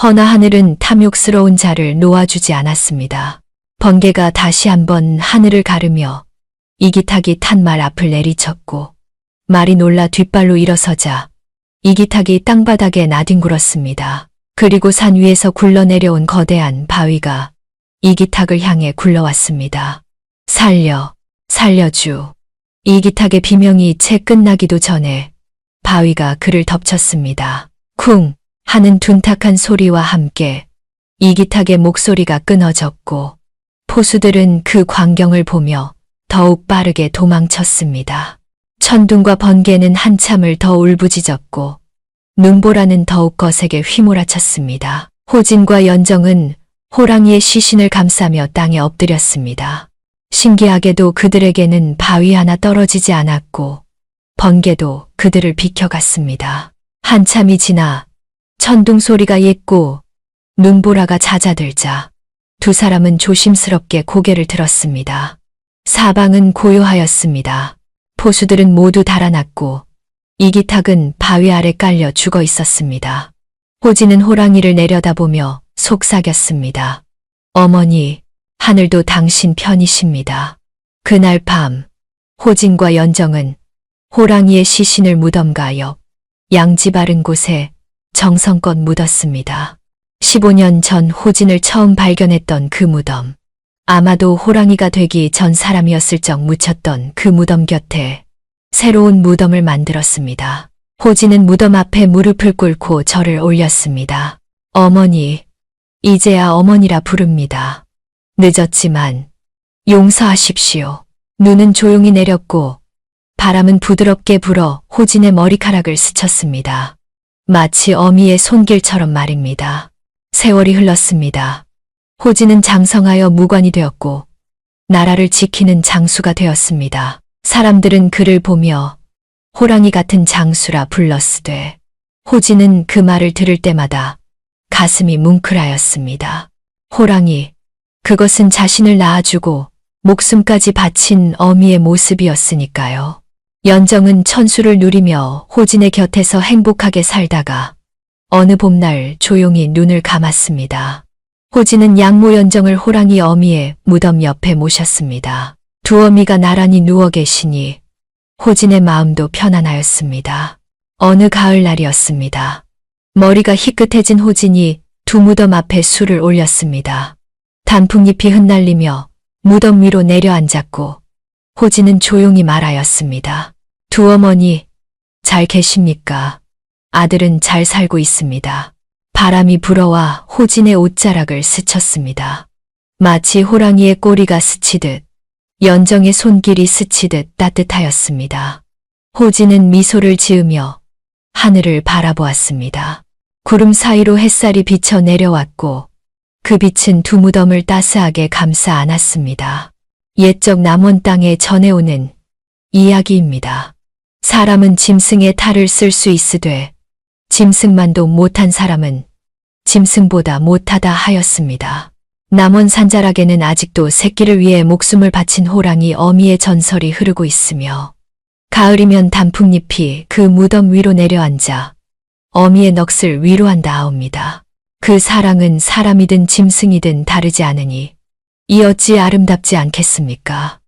허나 하늘은 탐욕스러운 자를 놓아주지 않았습니다. 번개가 다시 한번 하늘을 가르며 이기탁이 탄 말 앞을 내리쳤고 말이 놀라 뒷발로 일어서자 이기탁이 땅바닥에 나뒹굴었습니다. 그리고 산 위에서 굴러내려온 거대한 바위가 이기탁을 향해 굴러왔습니다. 살려주. 이기탁의 비명이 채 끝나기도 전에 바위가 그를 덮쳤습니다. 쿵 하는 둔탁한 소리와 함께 이기탁의 목소리가 끊어졌고 포수들은 그 광경을 보며 더욱 빠르게 도망쳤습니다. 천둥과 번개는 한참을 더 울부짖었고 눈보라는 더욱 거세게 휘몰아쳤습니다. 호진과 연정은 호랑이의 시신을 감싸며 땅에 엎드렸습니다. 신기하게도 그들에게는 바위 하나 떨어지지 않았고 번개도 그들을 비켜갔습니다. 한참이 지나 천둥 소리가 옅고 눈보라가 잦아들자 두 사람은 조심스럽게 고개를 들었습니다. 사방은 고요하였습니다. 포수들은 모두 달아났고 이기탁은 바위 아래 깔려 죽어 있었습니다. 호진은 호랑이를 내려다보며 속삭였습니다. 어머니, 하늘도 당신 편이십니다. 그날 밤 호진과 연정은 호랑이의 시신을 무덤가 옆 양지 바른 곳에 정성껏 묻었습니다. 15년 전 호진을 처음 발견했던 그 무덤. 아마도 호랑이가 되기 전 사람이었을 적 묻혔던 그 무덤 곁에 새로운 무덤을 만들었습니다. 호진은 무덤 앞에 무릎을 꿇고 절을 올렸습니다. 어머니, 이제야 어머니라 부릅니다. 늦었지만 용서하십시오. 눈은 조용히 내렸고 바람은 부드럽게 불어 호진의 머리카락을 스쳤습니다. 마치 어미의 손길처럼 말입니다. 세월이 흘렀습니다. 호진은 장성하여 무관이 되었고 나라를 지키는 장수가 되었습니다. 사람들은 그를 보며 호랑이 같은 장수라 불렀으되 호진은 그 말을 들을 때마다 가슴이 뭉클하였습니다. 호랑이, 그것은 자신을 낳아주고 목숨까지 바친 어미의 모습이었으니까요. 연정은 천수를 누리며 호진의 곁에서 행복하게 살다가 어느 봄날 조용히 눈을 감았습니다. 호진은 양모 연정을 호랑이 어미의 무덤 옆에 모셨습니다. 두 어미가 나란히 누워 계시니 호진의 마음도 편안하였습니다. 어느 가을날이었습니다. 머리가 희끗해진 호진이 두 무덤 앞에 술을 올렸습니다. 단풍잎이 흩날리며 무덤 위로 내려앉았고 호진은 조용히 말하였습니다. 두 어머니, 잘 계십니까? 아들은 잘 살고 있습니다. 바람이 불어와 호진의 옷자락을 스쳤습니다. 마치 호랑이의 꼬리가 스치듯 연정의 손길이 스치듯 따뜻하였습니다. 호진은 미소를 지으며 하늘을 바라보았습니다. 구름 사이로 햇살이 비쳐 내려왔고 그 빛은 두 무덤을 따스하게 감싸 안았습니다. 옛적 남원 땅에 전해오는 이야기입니다. 사람은 짐승의 탈을 쓸 수 있으되 짐승만도 못한 사람은 짐승보다 못하다 하였습니다. 남원 산자락에는 아직도 새끼를 위해 목숨을 바친 호랑이 어미의 전설이 흐르고 있으며 가을이면 단풍잎이 그 무덤 위로 내려앉아 어미의 넋을 위로한다 하옵니다. 그 사랑은 사람이든 짐승이든 다르지 않으니 이 어찌 아름답지 않겠습니까?